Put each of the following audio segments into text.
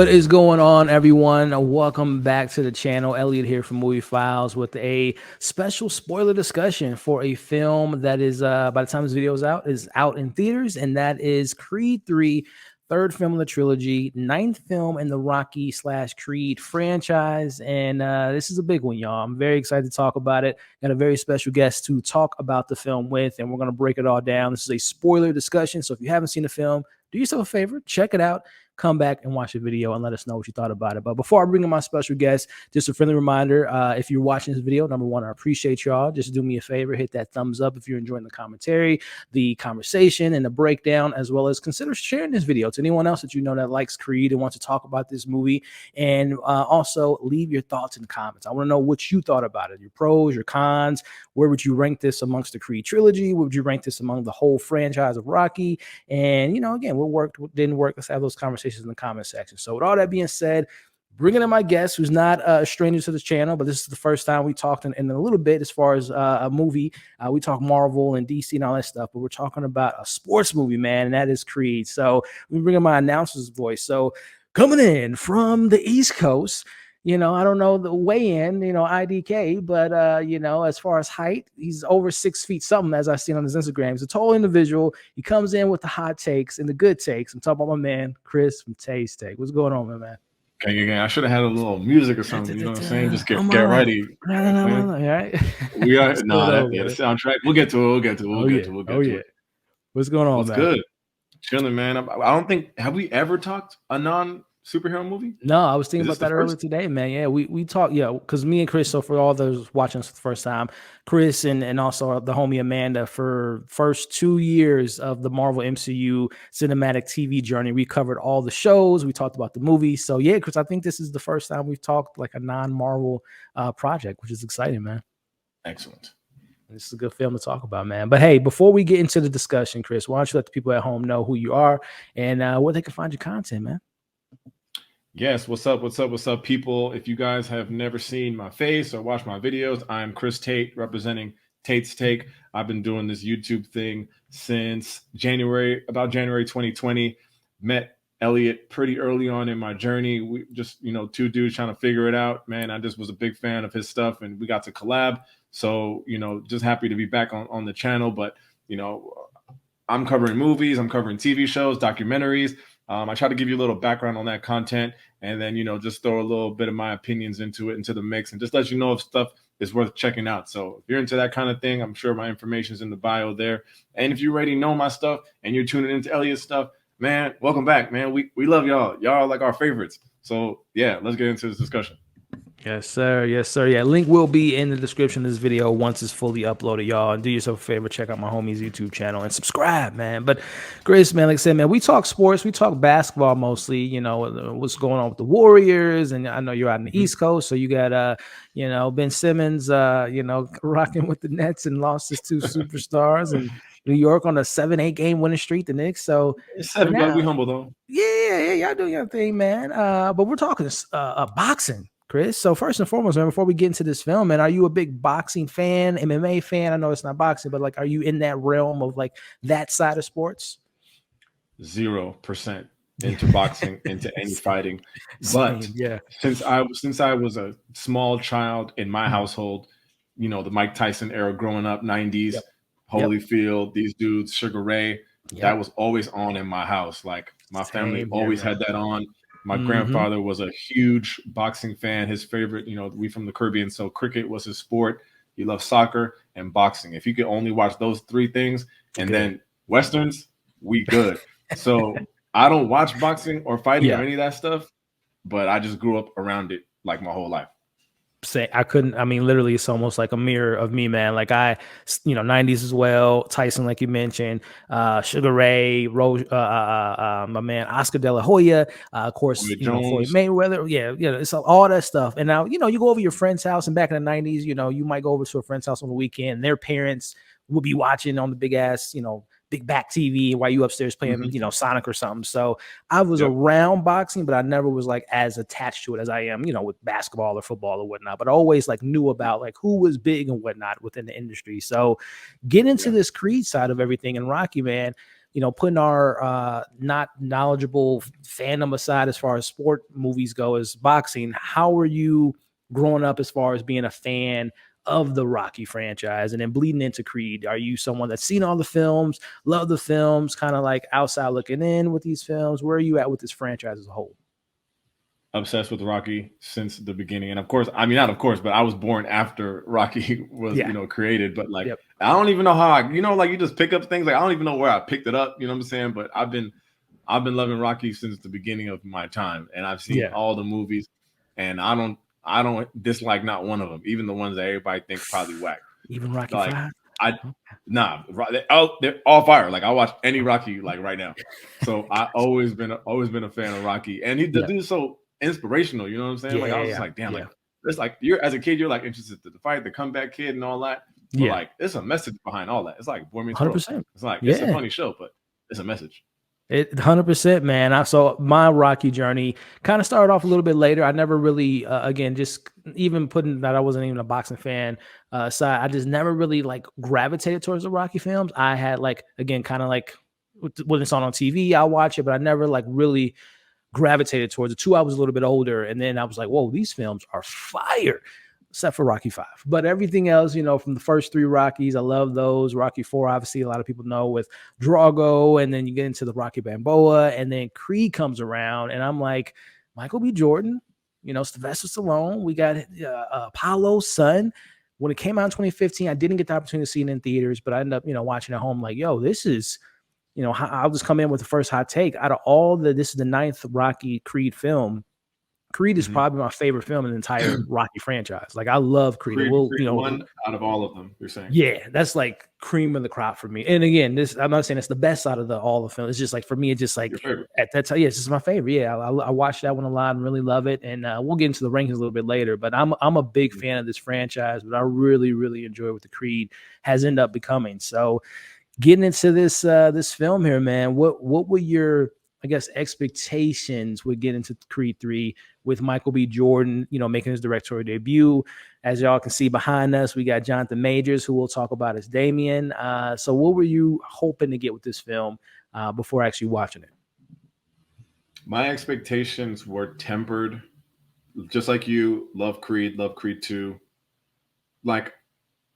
What is going on, everyone? Welcome back to the channel. Elliot here from MovieFiles with a special spoiler discussion for a film that is, by the time this video is out in theaters, and that is Creed 3, third film in the trilogy, ninth film in the Rocky/Creed franchise, and this is a big one, y'all. I'm very excited to talk about it. Got a very special guest to talk about the film with, and we're going to break it all down. This is a spoiler discussion, so if you haven't seen the film, do yourself a favor, check it out. Come back and watch the video and let us know what you thought about it. But before I bring in my special guest, just a friendly reminder, if you're watching this video, number one, I appreciate y'all. Just do me a favor, hit that thumbs up if you're enjoying the commentary, the conversation, and the breakdown, as well as consider sharing this video to anyone else that you know that likes Creed and wants to talk about this movie. And also leave your thoughts in the comments. I want to know what you thought about it, your pros, your cons. Where would you rank this amongst the Creed trilogy? Where would you rank this among the whole franchise of Rocky? And, you know, again, what worked, what didn't work. Let's have those conversations in the comment section. So with all that being said, bringing in my guest who's not a stranger to this channel, but this is the first time we talked in a little bit as far as a movie. We talk Marvel and DC and all that stuff, but we're talking about a sports movie, man, and that is Creed. So we bring in my announcer's voice. So coming in from the East Coast, you know, I don't know the weigh-in, you know, IDK, but, you know, as far as height, he's over 6 feet something, as I've seen on his Instagram. He's a tall individual. He comes in with the hot takes and the good takes. I'm talking about my man, Chris from Taste Take. What's going on, my man? Okay, I should have had a little music or something, you know what I'm saying? Just get ready. All right. We are, the soundtrack. We'll get to it. We'll get to it. What's going on, What's man? good? Chilling, man. I don't think, have we ever talked a non-superhero movie? No, I was thinking about that earlier today, man. Yeah, we talked, because me and Chris, so for all those watching us for the first time, Chris and also the homie Amanda, for first 2 years of the Marvel MCU cinematic TV journey, we covered all the shows, we talked about the movies. So yeah, Chris, I think this is the first time we've talked like a non-Marvel project, which is exciting, man. Excellent. This is a good film to talk about, man. But hey, before we get into the discussion, Chris, why don't you let the people at home know who you are and where they can find your content, man? Yes, what's up, people? If you guys have never seen my face or watched my videos, I'm Chris Tate, representing Tate's Take. I've been doing this YouTube thing since about January 2020. Met Elliot pretty early on in my journey. We just, you know, two dudes trying to figure it out. Man, I just was a big fan of his stuff, and we got to collab. So, you know, just happy to be back on the channel. But, you know, I'm covering movies, I'm covering TV shows, documentaries. I try to give you a little background on that content, and then, you know, just throw a little bit of my opinions into the mix, and just let you know if stuff is worth checking out. So if you're into that kind of thing, I'm sure my information is in the bio there. And if you already know my stuff and you're tuning into Elliot's stuff, man, welcome back, man. We love y'all. Y'all are like our favorites. So yeah, let's get into this discussion. Yes, sir. Yes, sir. Yeah, link will be in the description of this video once it's fully uploaded, y'all. And do yourself a favor, check out my homie's YouTube channel and subscribe, man. But Grace, man, like I said, man, we talk sports, we talk basketball mostly, you know, what's going on with the Warriors. And I know you're out in the East Coast, so you got, you know, Ben Simmons, you know, rocking with the Nets and lost his 2 superstars, and New York on a 7-8 game winning streak, the Knicks. So it's 7, gotta be humble though. Yeah, y'all do your thing, man. But we're talking boxing, Chris. So first and foremost, man, before we get into this film, man, are you a big boxing fan, MMA fan? I know it's not boxing, but like, are you in that realm of like that side of sports? 0% into boxing, into any fighting. But yeah, since I was a small child in my household, you know, the Mike Tyson era growing up, 90s, Holyfield, these dudes, Sugar Ray, that was always on in my house. Like my family always had that on. My grandfather was a huge boxing fan. His favorite, you know, we from the Caribbean, so cricket was his sport. He loved soccer and boxing. If you could only watch those 3 things and then Westerns, we good. So I don't watch boxing or fighting or any of that stuff, but I just grew up around it like my whole life. I mean, literally, it's almost like a mirror of me, man. Like you know, 90s as well. Tyson, like you mentioned, Sugar Ray, my man, Oscar De La Hoya, of course, you know, Floyd Mayweather. Yeah, it's all that stuff. And now, you know, you go over your friend's house, and back in the 90s, you know, you might go over to a friend's house on the weekend, and their parents will be watching on the big ass, you know, big back TV while you upstairs playing, you know, Sonic or something. So I was around boxing, but I never was like as attached to it as I am, you know, with basketball or football or whatnot. But I always like knew about like who was big and whatnot within the industry. So get into this Creed side of everything. And Rocky, man, putting our not knowledgeable fandom aside as far as sport movies go as boxing, how are you growing up as far as being a fan of the Rocky franchise and then bleeding into Creed? Are you someone that's seen all the films, love the films, kind of like outside looking in with these films? Where are you at with this franchise as a whole? Obsessed with Rocky since the beginning. And of course, I mean, not of course, but I was born after Rocky was, created. But like, I don't even know how like you just pick up things. Like, I don't even know where I picked it up. You know what I'm saying? But I've been loving Rocky since the beginning of my time. And I've seen all the movies, and I don't dislike not one of them, even the ones that everybody thinks probably whack. Even Rocky like, 5? They're all fire. Like, I watch any Rocky like right now. So I always been a fan of Rocky. And the dude's so inspirational, you know what I'm saying? Like, I was just like, damn, like it's like you're as a kid, you're like interested to the fight, the comeback kid, and all that. But like, there's a message behind all that. It's like Boy Meets World. 100%. It's like it's a funny show, but it's a message. 100%, man. So my Rocky journey kind of started off a little bit later. I never really, again, just even putting that I wasn't even a boxing fan aside, I just never really like gravitated towards the Rocky films. I had like, again, kind of like when it's on TV, I'll watch it, but I never like really gravitated towards it. Two, I was a little bit older, and then I was like, whoa, these films are fire, except for Rocky 5. But everything else, from the first 3 Rockies, I love those. Rocky 4, obviously, a lot of people know with Drago, and then you get into the Rocky Balboa, and then Creed comes around, and I'm like, Michael B. Jordan, Sylvester Stallone, we got Apollo's son. When it came out in 2015, I didn't get the opportunity to see it in theaters, but I ended up, watching at home like, yo, this is, I'll just come in with the first hot take. Out of all this is the 9th Rocky Creed film. Creed is probably my favorite film in the entire Rocky franchise. Like, I love Creed. Creed one out of all of them, you're saying? Yeah, that's like cream of the crop for me. And again, I'm not saying it's the best out of all the films. It's just like, for me, it's just like at that time, it's just my favorite. Yeah, I watched that one a lot and really love it. And we'll get into the rankings a little bit later. But I'm a big fan of this franchise. But I really, really enjoy what the Creed has ended up becoming. So, getting into this film here, man, what were your, I guess, expectations would get into Creed 3 with Michael B. Jordan, making his directorial debut? As y'all can see behind us, we got Jonathan Majors, who we'll talk about as Damian. So what were you hoping to get with this film before actually watching it? My expectations were tempered. Just like you, love Creed 2. Like,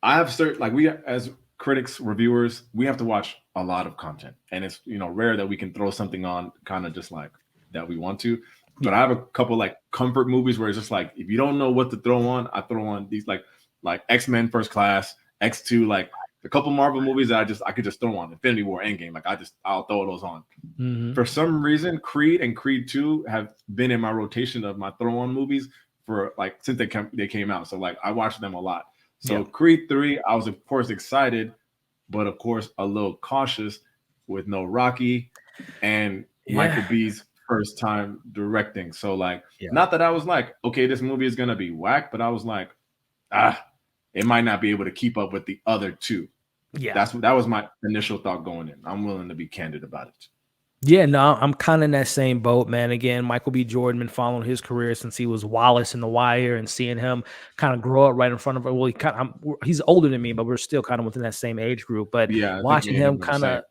I have certain, like, we as critics, reviewers, we have to watch a lot of content, and it's rare that we can throw something on kind of just like that we want to. But I have a couple like comfort movies where it's just like, if you don't know what to throw on, I throw on these like X-Men First Class, X2, like a couple Marvel movies that I could just throw on. Infinity War, Endgame, like I'll throw those on. For some reason, Creed and Creed 2 have been in my rotation of my throw on movies for like since they came out. So like I watched them a lot. So Creed 3, I was of course excited, but of course a little cautious with no Rocky and Michael B's first time directing. So like, not that I was like, okay, this movie is gonna be whack, but I was like, it might not be able to keep up with the other two. That was my initial thought going in. I'm willing to be candid about it. Yeah, no, I'm kind of in that same boat, man. Again, Michael B. Jordan been following his career since he was Wallace in The Wire, and seeing him kind of grow up right in front of him. Well, he's older than me, but we're still kind of within that same age group. But watching him kind of,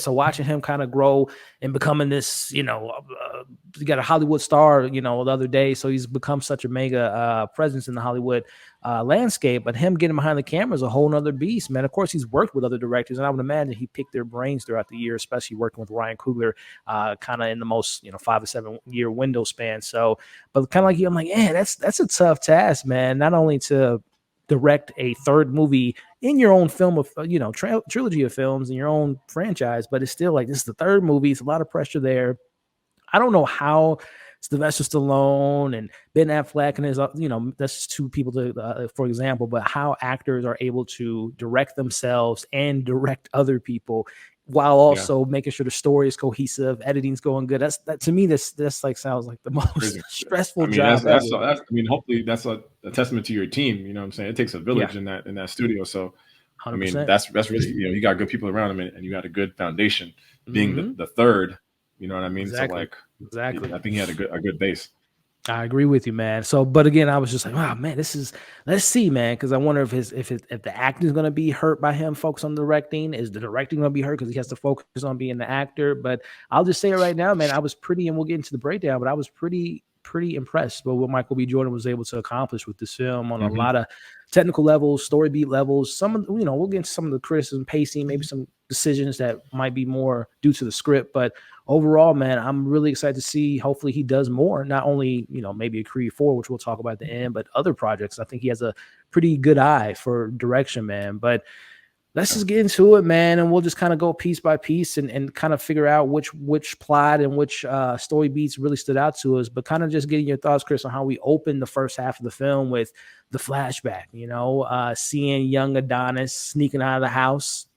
so watching him kind of grow and becoming this, you got a Hollywood star, the other day. So he's become such a mega presence in the Hollywood landscape. But him getting behind the camera is a whole nother beast, man. Of course, he's worked with other directors, and I would imagine he picked their brains throughout the year, especially working with Ryan Coogler, kind of in the most 5 to 7 year window span. So, but kind of like you, I'm like, that's a tough task, man. Not only to direct a third movie in your own film of trilogy of films in your own franchise, but it's still like, this is the third movie. It's a lot of pressure there. I don't know how Sylvester Stallone and Ben Affleck and his, that's just 2 people for example, but how actors are able to direct themselves and direct other people while also making sure the story is cohesive, editing's going good. That to me, this like sounds like the most stressful job. That's hopefully that's a testament to your team. You know what I'm saying? It takes a village in that studio. So 100%. I mean, that's really, you got good people around him, and you got a good foundation being the third. You know what I mean? Exactly. So like, I think he had a good base. I agree with you, man. So, but again, I was just like, wow, man, let's see, man, because I wonder if the acting is going to be hurt by him focus on directing. Is the directing going to be hurt because he has to focus on being the actor? But I'll just say it right now, man. I was pretty, and we'll get into the breakdown, but I was pretty impressed by what Michael B. Jordan was able to accomplish with this film on a Mhm. lot of technical levels, story beat levels. Some of we'll get into some of the criticism, pacing, maybe some decisions that might be more due to the script, but overall, man, I'm really excited to see. Hopefully, he does more. Not only maybe a Creed 4, which we'll talk about at the end, but other projects. I think he has a pretty good eye for direction, man. But let's just get into it, man, and we'll just kind of go piece by piece and kind of figure out which plot and which story beats really stood out to us. But kind of just getting your thoughts, Chris, on how we opened the first half of the film with the flashback. Seeing young Adonis sneaking out of the house,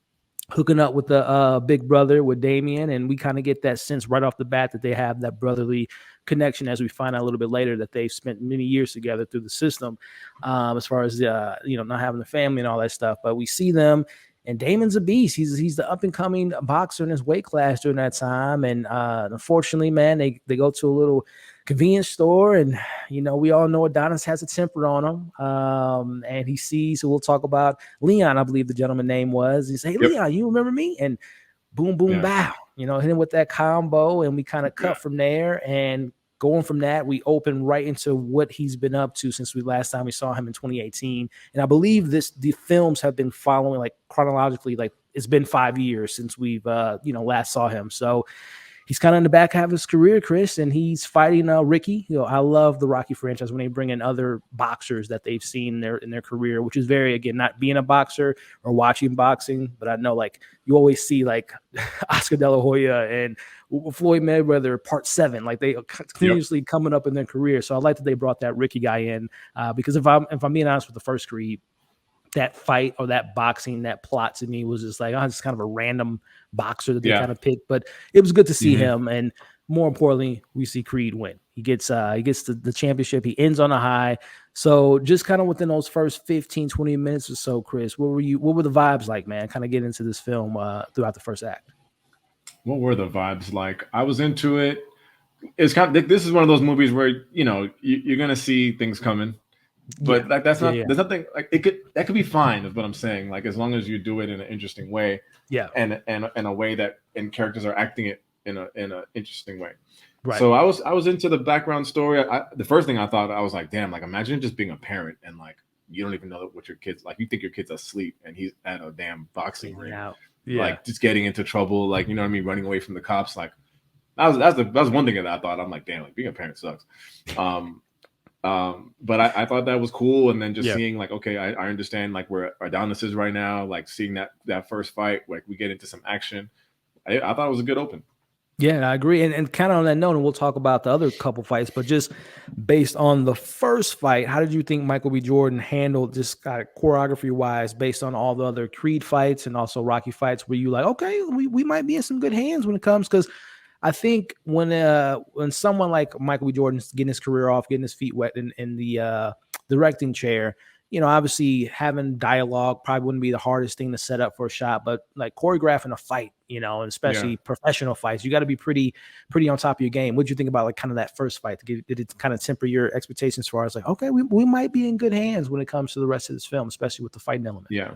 hooking up with the big brother with Damian, and we kind of get that sense right off the bat that they have that brotherly connection, as we find out a little bit later that they've spent many years together through the system, as far as not having a family and all that stuff. But we see them, and Damon's a beast. He's the up and coming boxer in his weight class during that time, and unfortunately, man, they go to a little convenience store, and we all know Adonis has a temper on him, and he sees. So we'll talk about Leon, I believe the gentleman name was. He said, "Hey, Yep. Leon, you remember me?" And boom, boom, Yeah. bow. Hit him with that combo, and we kind of cut from there. And going from that, we open right into what he's been up to since last time we saw him in 2018. And I believe the films have been following like chronologically, like it's been 5 years since we've last saw him. So he's kind of in the back half of his career, Chris, and he's fighting Ricky. I love the Rocky franchise when they bring in other boxers that they've seen in their career, which is very, again, not being a boxer or watching boxing, but I know like you always see like Oscar De La Hoya and Floyd Mayweather Part 7, like they continuously coming up in their career. So I like that they brought that Ricky guy in because if I'm being honest with the first Creed, that fight or that boxing, that plot to me was just like, it's kind of a random boxer that they kind of picked, but it was good to see him. And more importantly, we see Creed win. He gets the championship. He ends on a high. So just kind of within those first 15, 20 minutes or so, Chris, what were the vibes like, man? Kind of get into this film throughout the first act. What were the vibes like? I was into it. It's kind of, this is one of those movies where, you're going to see things coming. But like there's nothing like that could be fine is what I'm saying. Like as long as you do it in an interesting way, and a way that characters are acting it in a interesting way. Right. So I was into the background story. The first thing I thought, I was like, damn, like imagine just being a parent and like you don't even know what your kids like. You think your kid's asleep and he's at a damn boxing ring, like just getting into trouble, like you know what I mean, running away from the cops. Like that was one thing that I thought. I'm like, damn, like being a parent sucks. But I thought that was cool, and then just seeing like, okay, I understand like where Adonis is right now, like seeing that first fight, like we get into some action. I thought it was a good open. Yeah, I agree. And kind of on that note, and we'll talk about the other couple fights, but just based on the first fight, how did you think Michael B. Jordan handled just choreography wise based on all the other Creed fights and also Rocky fights? Were you like, okay, we might be in some good hands when it comes? Because I think when someone like Michael B. Jordan's getting his career off, getting his feet wet in the directing chair, obviously having dialogue probably wouldn't be the hardest thing to set up for a shot, but like choreographing a fight, and especially professional fights, you got to be pretty on top of your game. What did you think about like kind of that first fight? Did it kind of temper your expectations as far as like, okay, we might be in good hands when it comes to the rest of this film, especially with the fighting element? Yeah.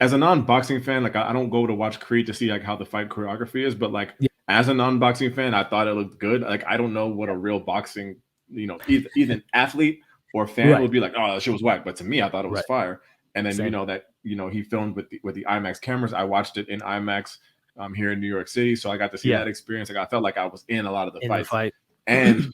As a non-boxing fan, like I don't go to watch Creed to see like how the fight choreography is, but like as a non-boxing fan, I thought it looked good. Like I don't know what a real boxing, either athlete or fan would be like, oh, that shit was whack. But to me, I thought it was fire. And then he filmed with the IMAX cameras. I watched it in IMAX here in New York City, so I got to see that experience. Like I felt like I was in a lot of the fights. And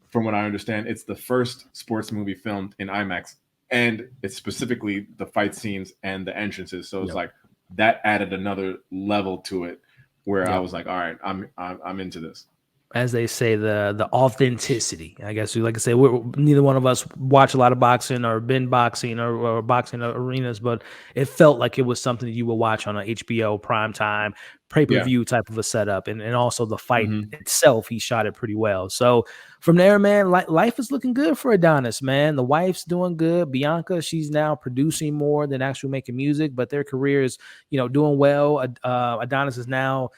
from what I understand, it's the first sports movie filmed in IMAX. And it's specifically the fight scenes and the entrances. So it's like that added another level to it where I was like, all right, I'm into this. As they say, the authenticity. I guess, like I say, neither one of us watch a lot of boxing or been boxing or boxing arenas, but it felt like it was something that you would watch on an HBO primetime pay-per-view type of a setup. And also the fight itself, he shot it pretty well. So from there, man, life is looking good for Adonis, man. The wife's doing good. Bianca, she's now producing more than actually making music, but their career is, doing well. Adonis is now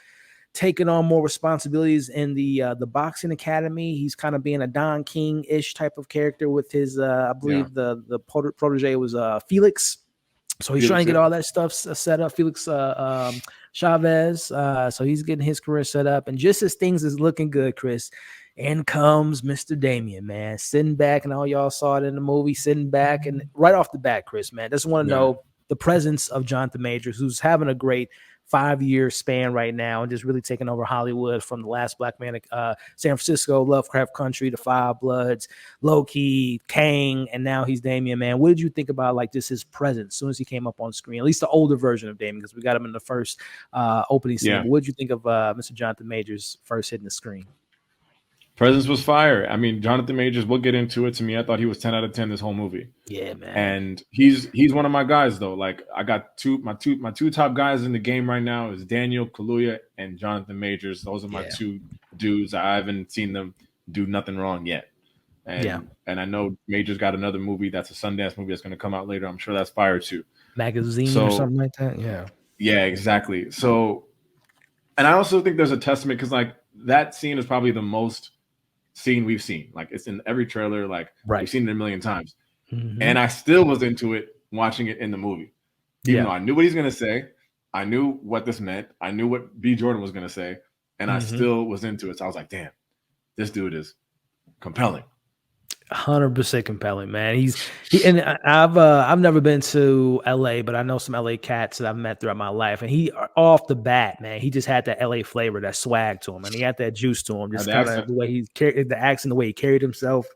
taking on more responsibilities in the boxing academy. He's kind of being a Don King-ish type of character with his I believe the protege was Felix. So he's trying to get all that stuff set up. Felix Chavez. So he's getting his career set up. And just as things is looking good, Chris, in comes Mr. Damian, man, sitting back, and all y'all saw it in the movie, sitting back, and right off the bat, Chris, man, just want to know the presence of Jonathan Majors, who's having a great 5-year span right now and just really taking over Hollywood, from The Last Black Man, San Francisco, Lovecraft Country, The Five Bloods, Loki, Kang, and now he's Damian, man. What did you think about like just his presence as soon as he came up on screen, at least the older version of Damian, because we got him in the first opening scene. What did you think of Mr. Jonathan Majors first hitting the screen? Presence was fire. I mean, Jonathan Majors, we'll get into it. To me, I thought he was 10 out of 10 this whole movie. Yeah, man. And he's one of my guys, though. Like, I got my two top guys in the game right now is Daniel Kaluuya and Jonathan Majors. Those are my two dudes. I haven't seen them do nothing wrong yet. And I know Majors got another movie that's a Sundance movie that's going to come out later. I'm sure that's fire too. Magazine or something like that. Yeah, exactly. So, and I also think there's a testament, because like that scene is probably the most scene we've seen. Like, it's in every trailer. Like, we've seen it a million times. And I still was into it watching it in the movie. Even though I knew what he's going to say. I knew what this meant. I knew what B. Jordan was going to say. And I still was into it. So I was like, damn, this dude is compelling. 100% compelling, man. And I've never been to LA, but I know some LA cats that I've met throughout my life, and he off the bat, man, he just had that LA flavor, that swag to him, and he had that juice to him. Just kind of the way he carried the accent, the way he carried himself,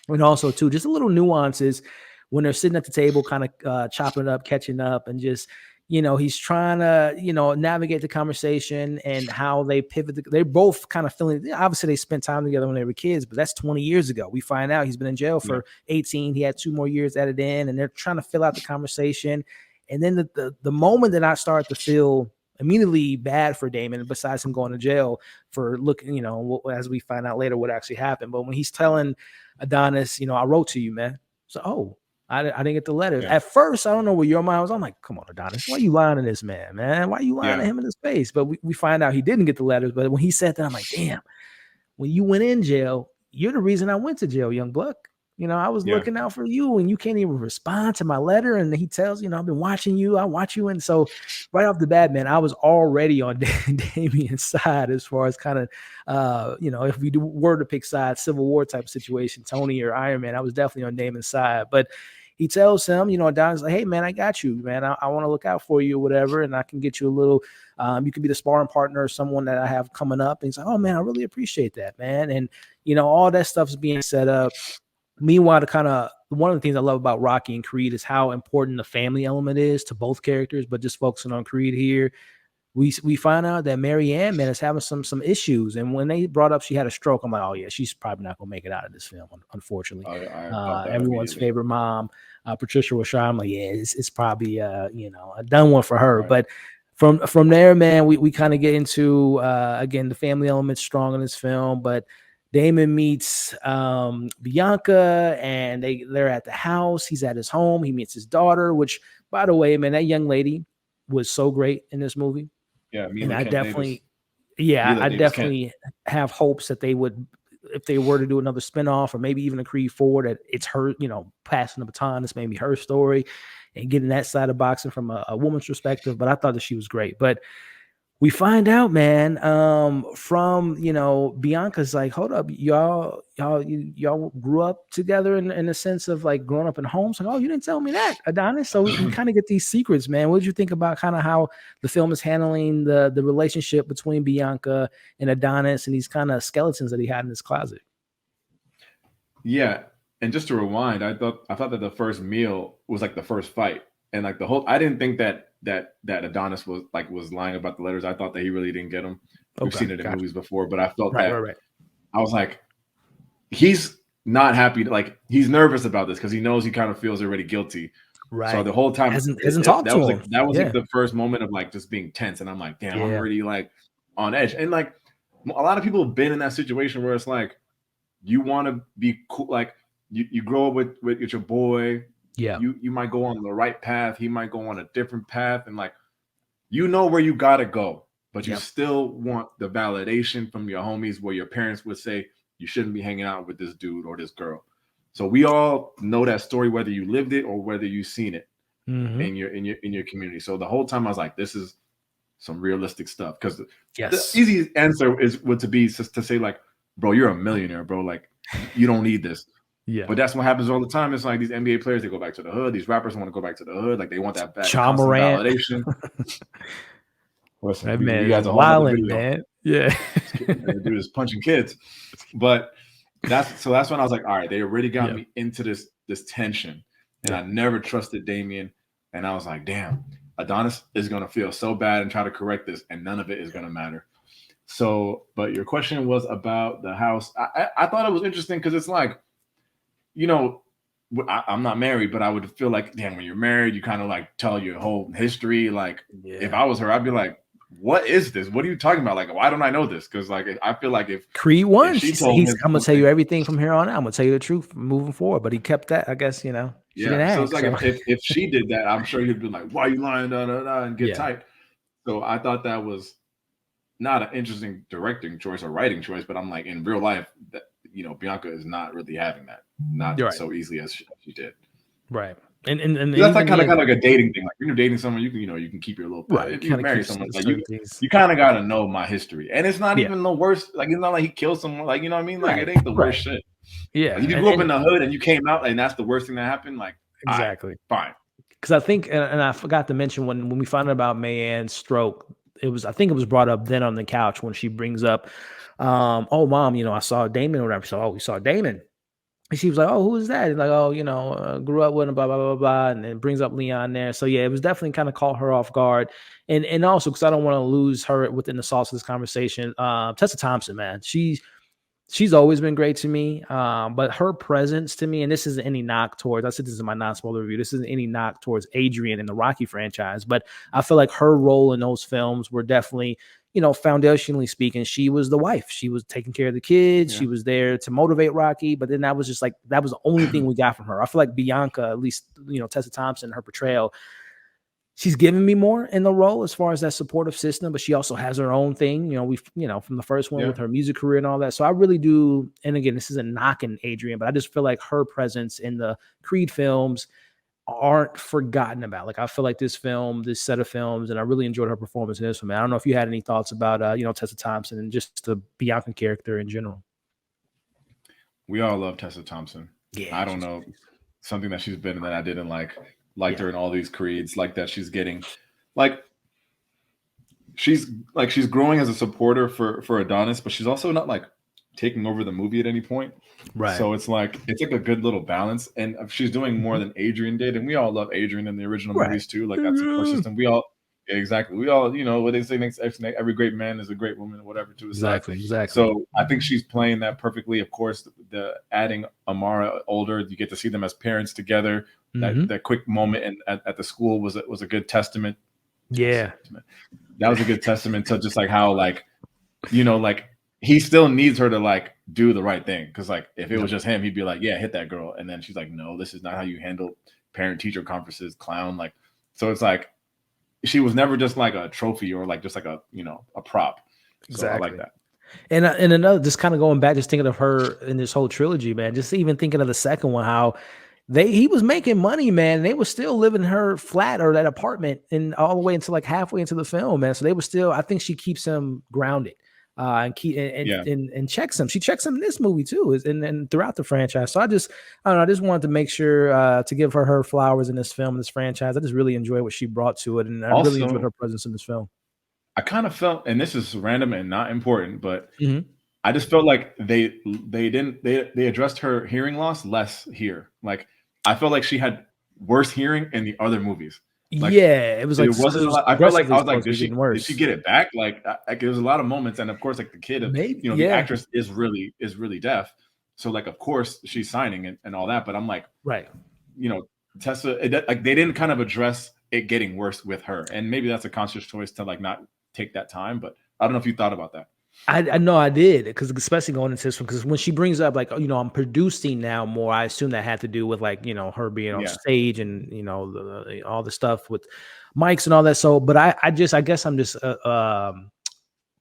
and also too just a little nuances when they're sitting at the table, kind of chopping it up, catching up, and just. He's trying to, navigate the conversation and how they pivot. They're both kind of feeling, obviously they spent time together when they were kids, but that's 20 years ago. We find out he's been in jail for 18. He had 2 more years added in, and they're trying to fill out the conversation. And then the moment that I start to feel immediately bad for Damon, besides him going to jail for looking, as we find out later what actually happened. But when he's telling Adonis, I wrote to you, man. So, I didn't get the letter. At first, I don't know where your mind was. I'm like, come on, Adonis, why are you lying to this man? Why are you lying to him in his face? But we find out he didn't get the letters. But when he said that, I'm like, damn, when you went in jail, you're the reason I went to jail, young buck. I was looking out for you, and you can't even respond to my letter. And he tells, I've been watching you. I watch you. And so right off the bat, man, I was already on Damian's side as far as kind of, if we were to pick sides, Civil War type of situation, Tony or Iron Man, I was definitely on Damon's side. But he tells him, Don's like, hey, man, I got you, man. I want to look out for you or whatever. And I can get you a little, you can be the sparring partner or someone that I have coming up. And he's like, oh, man, I really appreciate that, man. And, all that stuff's being set up. Meanwhile, one of the things I love about Rocky and Creed is how important the family element is to both characters, but just focusing on Creed here. We find out that Marianne, man, is having some issues. And when they brought up she had a stroke, I'm like, oh, yeah, she's probably not going to make it out of this film, unfortunately. Everyone's favorite mom, Patricia Rashad. I'm like, yeah, it's probably, a done one for her. Right. But from there, man, we kind of get into, again, the family element's strong in this film. But Damon meets Bianca, and they're at the house. He's at his home. He meets his daughter, which, by the way, man, that young lady was so great in this movie. Yeah, I definitely have hopes that they would, if they were to do another spinoff or maybe even a Creed 4, that it's her, passing the baton. It's maybe her story and getting that side of boxing from a woman's perspective. But I thought that she was great. But we find out, man, from, Bianca's like, hold up, y'all grew up together in the sense of like growing up in homes. Like, oh, you didn't tell me that, Adonis. So we kind of get these secrets, man. What did you think about kind of how the film is handling the relationship between Bianca and Adonis and these kind of skeletons that he had in his closet? Yeah. And just to rewind, I thought that the first meal was like the first fight. And like I didn't think that Adonis was lying about the letters. I thought that he really didn't get them. We've seen it in movies before, but I felt that I was like, he's not happy. Like, he's nervous about this because he knows he kind of feels already guilty. Right. So the whole time hasn't talked to him. That was like the first moment of like just being tense. And I'm like, damn, I'm already like on edge. And like a lot of people have been in that situation where it's like, you want to be cool. Like you grow up with your boy. Yeah, you might go on the right path. He might go on a different path, and like, where you gotta go. but you still want the validation from your homies where your parents would say you shouldn't be hanging out with this dude or this girl. So we all know that story, whether you lived it or whether you've seen it in your community. So the whole time I was like, this is some realistic stuff, because the easy answer would be to say like, bro, you're a millionaire, bro. Like, you don't need this. Yeah. But that's what happens all the time. It's like these NBA players, they go back to the hood. These rappers want to go back to the hood. Like, they want that back constant validation. Listen, that we man got a whole other video. Man. Yeah. Dude is punching kids. But that's when I was like, all right, they already got me into this tension. And I never trusted Damian. And I was like, damn, Adonis is going to feel so bad and try to correct this, and none of it is going to matter. So, but your question was about the house. I thought it was interesting because it's like, you know, I'm not married, but I would feel like, damn, when you're married, you kind of like tell your whole history. Like, if I was her, I'd be like, what is this? What are you talking about? Like, why don't I know this? Because like, I feel like if Creed won, I'm gonna tell you everything from here on out. I'm gonna tell you the truth moving forward. But he kept that, I guess, you know. She didn't ask, so it's like if she did that, I'm sure he'd be like, why are you lying? And get tight. So I thought that was not an interesting directing choice or writing choice, but I'm like, in real life, that, you know, Bianca is not really having that, not so easily as she did. Right. And that's like kind of like a dating thing. Like, when you're dating someone, you can keep your little right. If you marry someone, like you kind of gotta know my history, and it's not even the worst. Like, it's not like he killed someone. Like, you know what I mean? Like, it ain't the worst shit. Yeah. Like, if you grew up in the hood and you came out, and that's the worst thing that happened, like, exactly, fine. Because I think, and I forgot to mention when we found out about Mayanne's stroke, I think it was brought up then on the couch when she brings up, oh, mom, you know, I saw Damon or whatever. So, oh, we saw Damon. And she was like, oh, who is that? And like, oh, you know, grew up with him, blah, blah, blah, blah. And then brings up Leon there. So, yeah, it was definitely kind of caught her off guard. And also, because I don't want to lose her within the sauce of this conversation, Tessa Thompson, man, she's always been great to me. But her presence to me, and this isn't any knock towards, I said this is my non-spoiler review, this isn't any knock towards Adrian in the Rocky franchise, but I feel like her role in those films were definitely, you know, foundationally speaking, she was the wife. She was taking care of the kids. Yeah. She was there to motivate Rocky. But then that was just like, that was the only thing we got from her. I feel like Bianca, at least, you know, Tessa Thompson, her portrayal, she's given me more in the role as far as that supportive system, but she also has her own thing. You know, from the first one with her music career and all that. So I really do. And again, this isn't knocking Adrian, but I just feel like her presence in the Creed films aren't forgotten about. Like, I feel like this set of films, and I really enjoyed her performance in this one, man. I don't know if you had any thoughts about, you know, Tessa Thompson and just the Bianca character in general. We all love Tessa Thompson. Yeah, I don't know, something that she's been in that I didn't liked her in all these Creeds, like that she's getting, like, she's growing as a supporter for Adonis, but she's also not like taking over the movie at any point. Right. So it's like a good little balance, and she's doing more than Adrian did, and we all love Adrian in the original movies too. Like, that's a system. We all, you know what they say, next every great man is a great woman or whatever too. Exactly. So I think she's playing that perfectly. Of course, the adding Amara older, you get to see them as parents together. That quick moment at the school was a good testament. Yeah, that was a good testament to just like how, like, you know, like, he still needs her to like do the right thing, because like if it was just him, he'd be like, yeah, hit that girl, and then she's like, no, this is not how you handle parent teacher conferences, clown. Like, so it's like she was never just like a trophy or like just like a, you know, a prop. So I like that. And another, just kind of going back, just thinking of her in this whole trilogy, man, just even thinking of the second one, how he was making money, man. And they were still living in her flat or that apartment, and all the way until like halfway into the film, man. So they were still, I think she keeps him grounded. And checks him. She checks him in this movie too, and throughout the franchise. So I don't know. I just wanted to make sure to give her flowers in this film, this franchise. I just really enjoy what she brought to it, and I really enjoyed her presence in this film. I kind of felt, and this is random and not important, but I just felt like they addressed her hearing loss less here. Like, I felt like she had worse hearing in the other movies. Like, yeah, it was like, it wasn't a lot. I felt like I was like, did she get it back? Like there was a lot of moments, and of course, like the kid, the actress is really deaf, so like of course she's signing and all that. But I'm like, right, you know, Tessa, like they didn't kind of address it getting worse with her, and maybe that's a conscious choice to like not take that time. But I don't know if you thought about that. I know I did, because especially going into this one, because when she brings up like, you know, I'm producing now more, I assume that had to do with like, you know, her being on stage and, you know, all the stuff with mics and all that. So, but I guess I'm just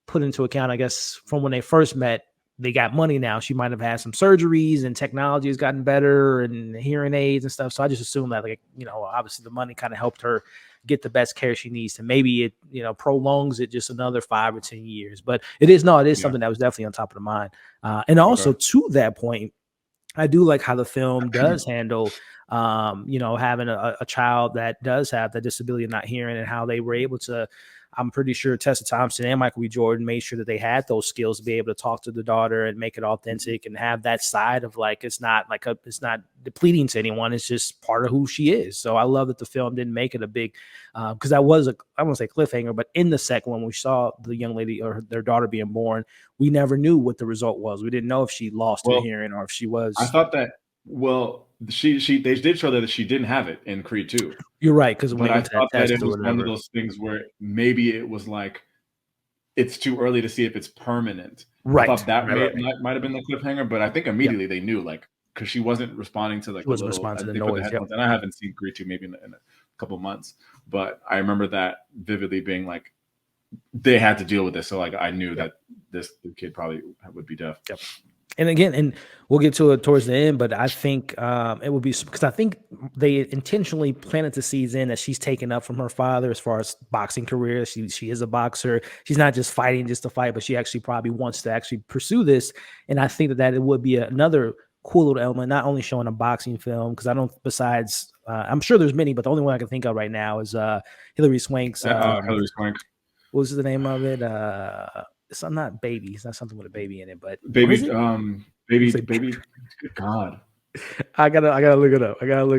put into account, I guess, from when they first met, they got money now. She might have had some surgeries and technology has gotten better and hearing aids and stuff. So I just assume that, like, you know, obviously the money kind of helped her get the best care she needs to maybe it, you know, prolongs it just another 5 or 10 years. But it is something that was definitely on top of the mind. And also to that point, I do like how the film does handle, you know, having a child that does have the disability of not hearing, and how they were able to. I'm pretty sure Tessa Thompson and Michael B. Jordan made sure that they had those skills to be able to talk to the daughter and make it authentic and have that side of, like, it's not depleting to anyone. It's just part of who she is. So I love that the film didn't make it a big, because that was I won't say cliffhanger, but in the second one, we saw the young lady or their daughter being born. We never knew what the result was. We didn't know if she lost her hearing or if she was. I thought that. Well, they did show that she didn't have it in Creed 2. You're right, because but I thought that it was one of those things where maybe it was like it's too early to see if it's permanent. Right. I thought that might have been the cliffhanger, but I think immediately they knew, like, because she wasn't responding to like responding to the noise. And I haven't seen Creed 2 maybe in a couple months, but I remember that vividly being like they had to deal with this. So like I knew that the kid probably would be deaf. Yep. And again, and we'll get to it towards the end, but I think it would be because I think they intentionally planted the seeds in that she's taken up from her father as far as boxing career. She is a boxer. She's not just fighting just to fight, but she actually probably wants to actually pursue this. And I think that it would be another cool little element, not only showing a boxing film, because I don't, besides, I'm sure there's many, but the only one I can think of right now is Hilary Swank's. Hilary Swank. What was the name of it? It's not Baby. It's not something with a baby in it, but baby. Good God, I gotta look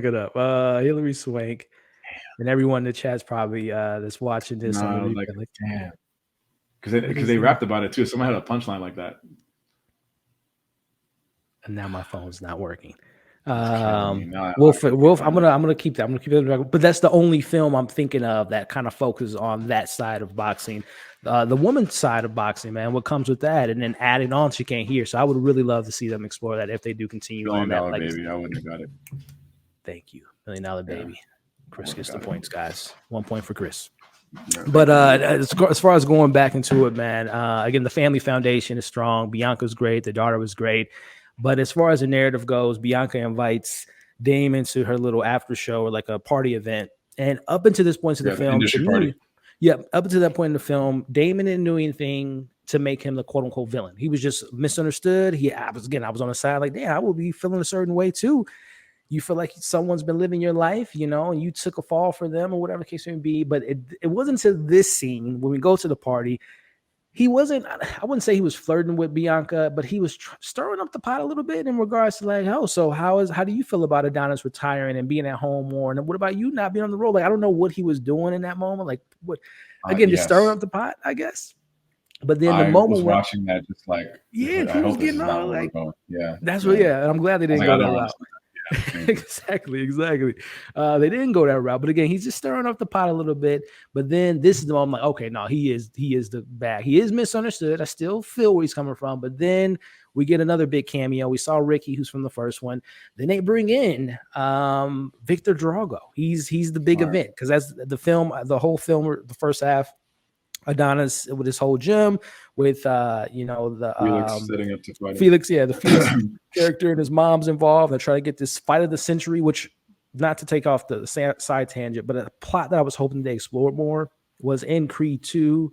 it up. Hilary Swank, and everyone in the chat's probably that's watching this. Damn, because they rapped about it too. Someone had a punchline like that. And now my phone's not working. Wolf, I'm gonna keep that. I'm gonna keep it. But that's the only film I'm thinking of that kind of focuses on that side of boxing, the woman's side of boxing, man. What comes with that, and then adding on, she can't hear. So I would really love to see them explore that if they do continue. $1 Million Baby, I wouldn't have got it. Thank you, $1 Million Baby. Chris gets the points, guys. 1 point for Chris. But as far as going back into it, man, again, the family foundation is strong. Bianca's great. The daughter was great. But as far as the narrative goes, Bianca invites Damian to her little after show or like a party event. And up until this point of the film, up until that point in the film, Damian didn't do anything to make him the quote unquote villain. He was just misunderstood. I was on the side like, damn, I would be feeling a certain way too. You feel like someone's been living your life, you know, and you took a fall for them or whatever the case may be. But it wasn't until this scene when we go to the party. He wasn't, I wouldn't say he was flirting with Bianca, but he was stirring up the pot a little bit in regards to like, oh, so how do you feel about Adonis retiring and being at home more? And what about you not being on the road? Like, I don't know what he was doing in that moment. Like, what, again, just stirring up the pot, I guess. But then the moment I was watching that just like, he was getting all like, that's what, and I'm glad they didn't go that route. Exactly. They didn't go that route, but again, he's just stirring up the pot a little bit. But then this is the moment, like, okay, no, he is the bad. He is misunderstood. I still feel where he's coming from. But then we get another big cameo. We saw Ricky, who's from the first one. Then they bring in Victor Drago. He's the big event because that's the film. The whole film, the first half, Adonis with his whole gym with Felix setting up to fight Felix, the Felix character and his mom's involved. They try to get this fight of the century, which, not to take off the side tangent, but a plot that I was hoping they explored more was in Creed 2.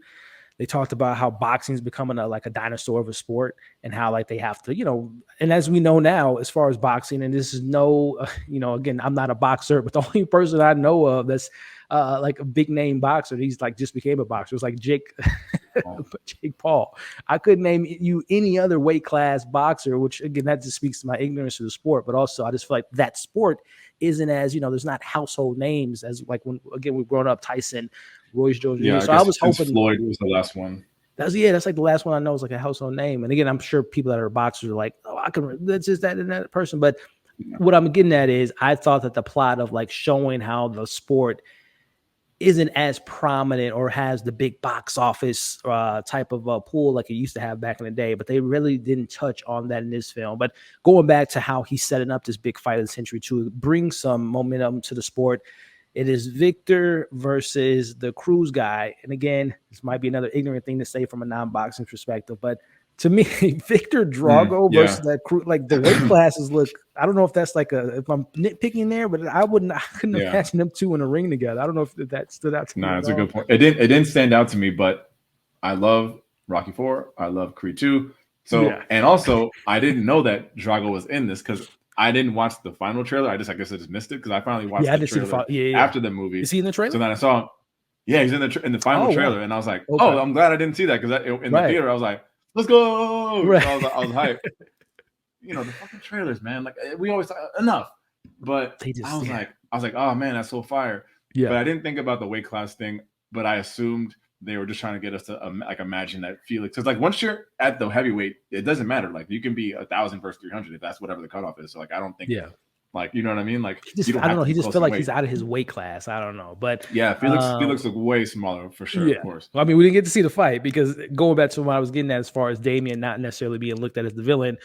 They talked about how boxing is becoming a dinosaur of a sport, and how like they have to, and as we know now, as far as boxing, and this is again, I'm not a boxer, but the only person I know of that's like a big name boxer, he's like just became a boxer. It's like Jake Paul. I couldn't name you any other weight class boxer, which again, that just speaks to my ignorance of the sport, but also I just feel like that sport isn't as, there's not household names as like when, again, we've grown up Tyson, Royce Jones. Yeah, so I was hoping Floyd was the last one. That's like the last one I know is like a household name. And again, I'm sure people that are boxers are like, oh, that's just that and that person. But what I'm getting at is I thought that the plot of like showing how the sport isn't as prominent or has the big box office type of pool like it used to have back in the day, but they really didn't touch on that in this film. But going back to how he's setting up this big fight of the century to bring some momentum to the sport, It is Victor versus the Cruz guy. And again, this might be another ignorant thing to say from a non-boxing perspective, but to me, Victor Drago versus Yeah. that Cruz, like the weight classes look. I don't know if that's like if I'm nitpicking there, but I couldn't Yeah. imagine them two in a ring together. I don't know if that stood out to me Nah, at it's a all. good point. It didn't stand out to me, but I love Rocky 4. I love Creed 2. So, Yeah. and also I didn't know that Drago was in this because I didn't watch the final trailer. I guess I just missed it because I finally watched Yeah, I the didn't see the trailer fight. Yeah, yeah. after the movie. Is he in the trailer? So then I saw him. Yeah, he's in the final Oh, trailer, wow. and I was like, Okay. oh, I'm glad I didn't see that because in the Right. theater I was like, let's go. Right. So I was hyped. You know, the fucking trailers, man. Like we always enough. But They just, I was like, oh man, that's so fire. yeah. But I didn't think about the weight class thing. But I assumed they were just trying to get us to like imagine that Felix. Because like once you're at the heavyweight, it doesn't matter. Like you can be 1,000 versus 300 if that's whatever the cutoff is. So like I don't think. Yeah. Like you know what I mean? Like Just, you don't I don't have know. to He be just close feel to like weight. he's out of his weight class. I don't know, but yeah, Felix look way smaller for sure. Yeah. Of course. Well, I mean, we didn't get to see the fight because going back to what I was getting at, as far as Damian not necessarily being looked at as the villain,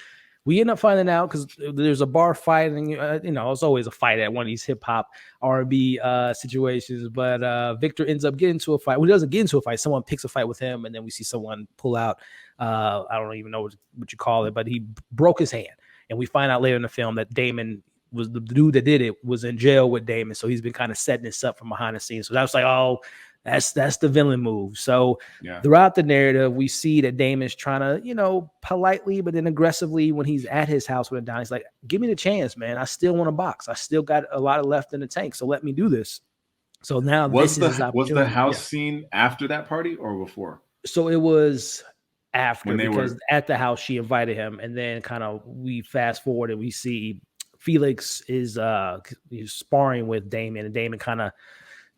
we end up finding out because there's a bar fight, and you know, it's always a fight at one of these hip hop R&B situations. But Victor ends up getting into a fight. Well, he doesn't get into a fight. Someone picks a fight with him, and then we see someone pull out. I don't even know what you call it, but he broke his hand, and we find out later in the film that Damon was the dude that did it was in jail with Damon, so he's been kind of setting this up from behind the scenes. So that was like, oh, that's the villain move. So throughout the narrative, we see that Damon's trying to, you know, politely but then aggressively when he's at his house with Adonis, like, give me the chance, man. I still want to box. I still got a lot of left in the tank, so let me do this. So now was this is his opportunity. the house scene after that party or before? So it was after, when they because at the house she invited him, and then kind of we fast forward and we see Felix is he's sparring with Damian, and Damian kind of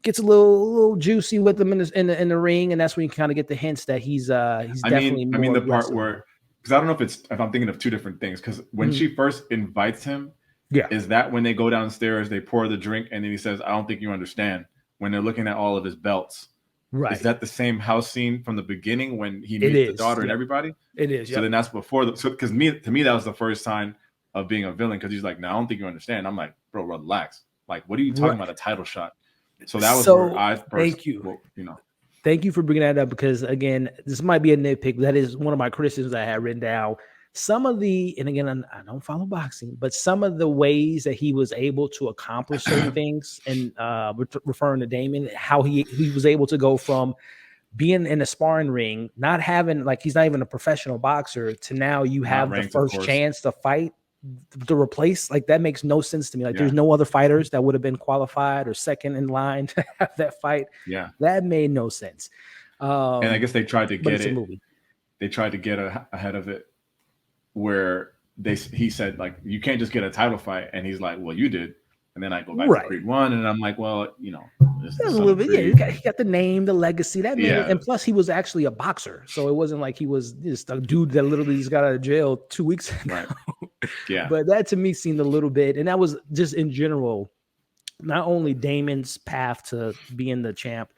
gets a little juicy with him in the ring, and that's when you kind of get the hints that he's definitely more. I mean the part where, because I don't know if I'm thinking of two different things, because when she first invites him, is that when they go downstairs, they pour the drink, and then he says, I don't think you understand, when they're looking at all of his belts. Right. Is that the same house scene from the beginning when he meets the daughter and everybody? It is. So then that's before because to me that was the first sign of being a villain, because he's like, no, I don't think you understand. I'm like, bro, relax. Like, what are you talking about? A title shot? So that was where I first. Thank you. Well, you know. Thank you for bringing that up, because again, this might be a nitpick. That is one of my criticisms I had written down. Some of and again, I don't follow boxing, but some of the ways that he was able to accomplish certain things, and referring to Damian, how he was able to go from being in a sparring ring, not having, like, he's not even a professional boxer, to now you have the first chance to fight to replace, like, that makes no sense to me. Like, there's no other fighters that would have been qualified or second in line to have that fight. Yeah, that made no sense. And I guess they tried to get it. They tried to get ahead of it, where he said, like, you can't just get a title fight, and he's like, well, you did. And then I go back to Creed 1, and I'm like, well, you know, a little bit. Yeah, he got the name, the legacy, that made it. And plus, he was actually a boxer, so it wasn't like he was just a dude that literally just got out of jail 2 weeks ago. Right. Yeah. But that to me seemed a little bit, and that was just in general, not only Damon's path to being the champ,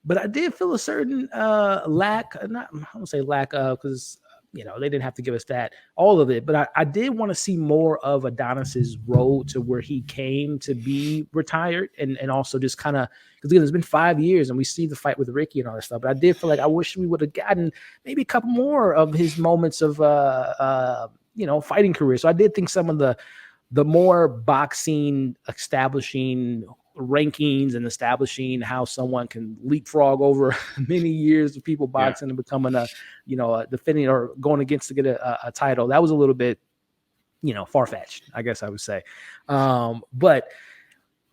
but I did feel a certain lack. I don't say lack of, because, you know, they didn't have to give us that, all of it. But I did want to see more of Adonis's road to where he came to be retired, and also just kind of, because again, it's been 5 years and we see the fight with Ricky and all that stuff. But I did feel like I wish we would have gotten maybe a couple more of his moments of, you know, fighting career. So I did think some of the more boxing establishing rankings and establishing how someone can leapfrog over many years of people boxing and becoming a, you know, a defending or going against to get a title, that was a little bit, you know, far-fetched, I guess I would say. But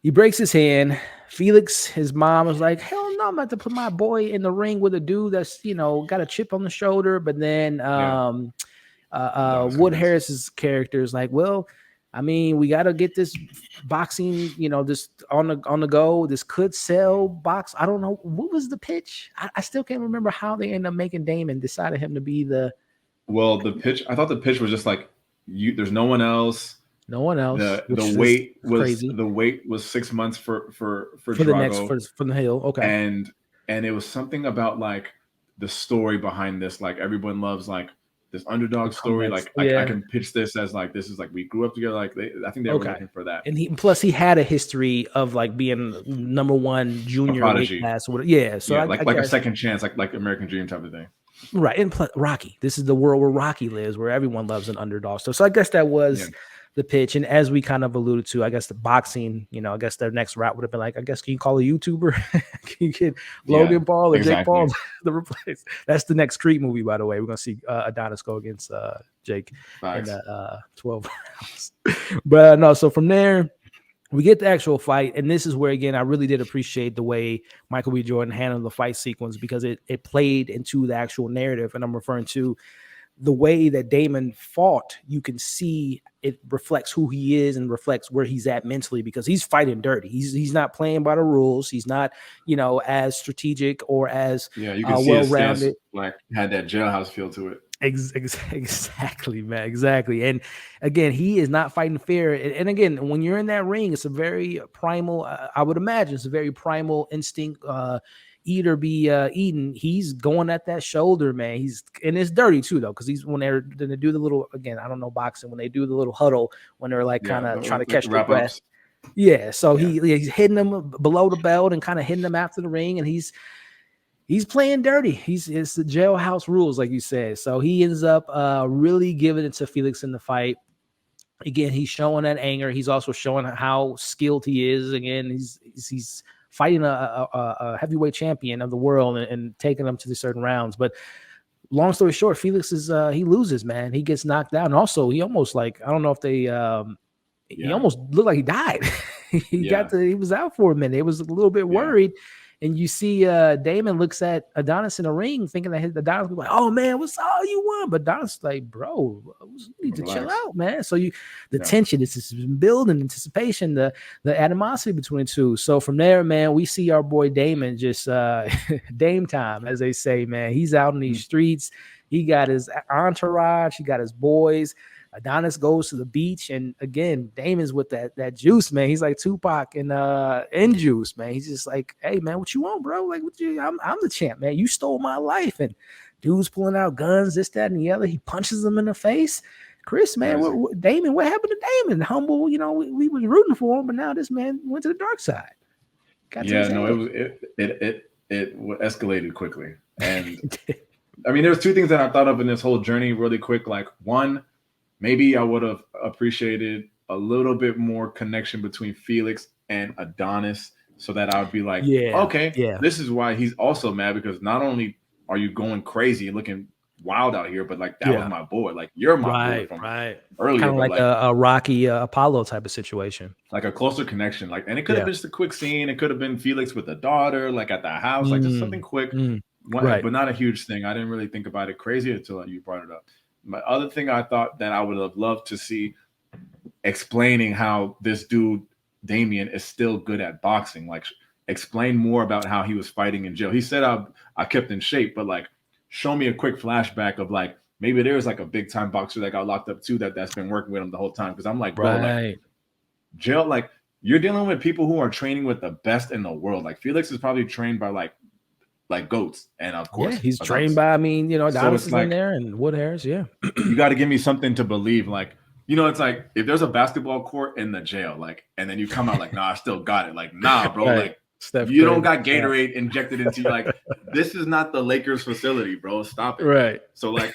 he breaks his hand. Felix, his mom, was like, hell no, I'm about to put my boy in the ring with a dude that's, you know, got a chip on the shoulder. But then Wood Harris's character is like, well, I mean, we got to get this boxing, you know, this on the go. This could sell box. I don't know. What was the pitch? I still can't remember how they ended up making Damon, decided him to be the. Well, the pitch, I thought the pitch was just like, there's no one else. No one else. The wait was crazy. The wait was 6 months for Drago, the next from the Hill. Okay. And it was something about like the story behind this. Like, everyone loves like this underdog story. Like I can pitch this as like this is like we grew up together. Like I think they were looking for that. And plus he had a history of like being #1 junior weight class. Yeah, so like a second chance, like American Dream type of thing. Right, and plus Rocky. This is the world where Rocky lives, where everyone loves an underdog. So I guess that was the pitch. And as we kind of alluded to, I guess the boxing, I guess their next route would have been like, I guess, can you call a YouTuber? Can you get Logan Paul or Jake Paul to replace? That's the next Creed movie, by the way. We're gonna see Adonis go against Jake in 12 rounds. But no, so from there, we get the actual fight, and this is where, again, I really did appreciate the way Michael B. Jordan handled the fight sequence because it played into the actual narrative, and I'm referring to the way that Damon fought. You can see it reflects who he is and reflects where he's at mentally because he's fighting dirty. He's not playing by the rules. He's not, as strategic or as you can see well-rounded. Like had that jailhouse feel to it. Exactly, man. Exactly. And again, he is not fighting fair. And again, when you're in that ring, it's a very primal, I would imagine it's a very primal instinct, eat or be eaten. He's going at that shoulder, man. And it's dirty too, though, because when they do the little, again, I don't know boxing, when they do the little huddle, when they're like kind of trying to catch their breath. Yeah. So he's hitting them below the belt and kind of hitting them after the ring. And he's playing dirty. It's the jailhouse rules, like you said. So he ends up really giving it to Felix in the fight. Again, he's showing that anger. He's also showing how skilled he is. Again, he's fighting a heavyweight champion of the world and taking them to the certain rounds. But long story short, Felix he loses, man. He gets knocked out. And also he almost I don't know if they he almost looked like he died. He was out for a minute. It was a little bit worried. And you see Damon looks at Adonis in the ring thinking that Adonis was like, oh, man, what's all you want? But Adonis is like, bro, you need to chill out, man. So the tension is just building, anticipation, the animosity between the two. So from there, man, we see our boy Damon just Dame time, as they say, man. He's out in these streets. He got his entourage. He got his boys. Adonis goes to the beach, and again, Damon's with that juice, man. He's like Tupac in juice, man. He's just like, hey, man, what you want, bro? Like, I'm the champ, man. You stole my life, and dude's pulling out guns, this, that, and the other. He punches him in the face. Chris, man, Damon, what happened to Damon? Humble, we was rooting for him, but now this man went to the dark side. It escalated quickly, and I mean, there's two things that I thought of in this whole journey really quick. Like one. Maybe I would have appreciated a little bit more connection between Felix and Adonis so that I would be like, this is why he's also mad, because not only are you going crazy and looking wild out here, but like that was my boy. Like you're my boy from earlier. Kind of like a Rocky Apollo type of situation. Like a closer connection. Like, and it could have been just a quick scene. It could have been Felix with the daughter, like at the house, like just something quick, but not a huge thing. I didn't really think about it crazy until you brought it up. My other thing I thought that I would have loved to see explaining how this dude, Damian, is still good at boxing. Like explain more about how he was fighting in jail. He said I kept in shape, but like show me a quick flashback of like maybe there's like a big time boxer that got locked up too that's been working with him the whole time. Because I'm like, bro, like jail, like you're dealing with people who are training with the best in the world. Like Felix is probably trained by like goats, and of course he's trained by, Adonis is in there and Wood Harris. You got to give me something to believe, like it's like if there's a basketball court in the jail, like, and then you come out like, nah, I still got it. Like, nah, bro, like you don't got Gatorade injected into you. Like, this is not the Lakers facility, bro. Stop it. Right. So like,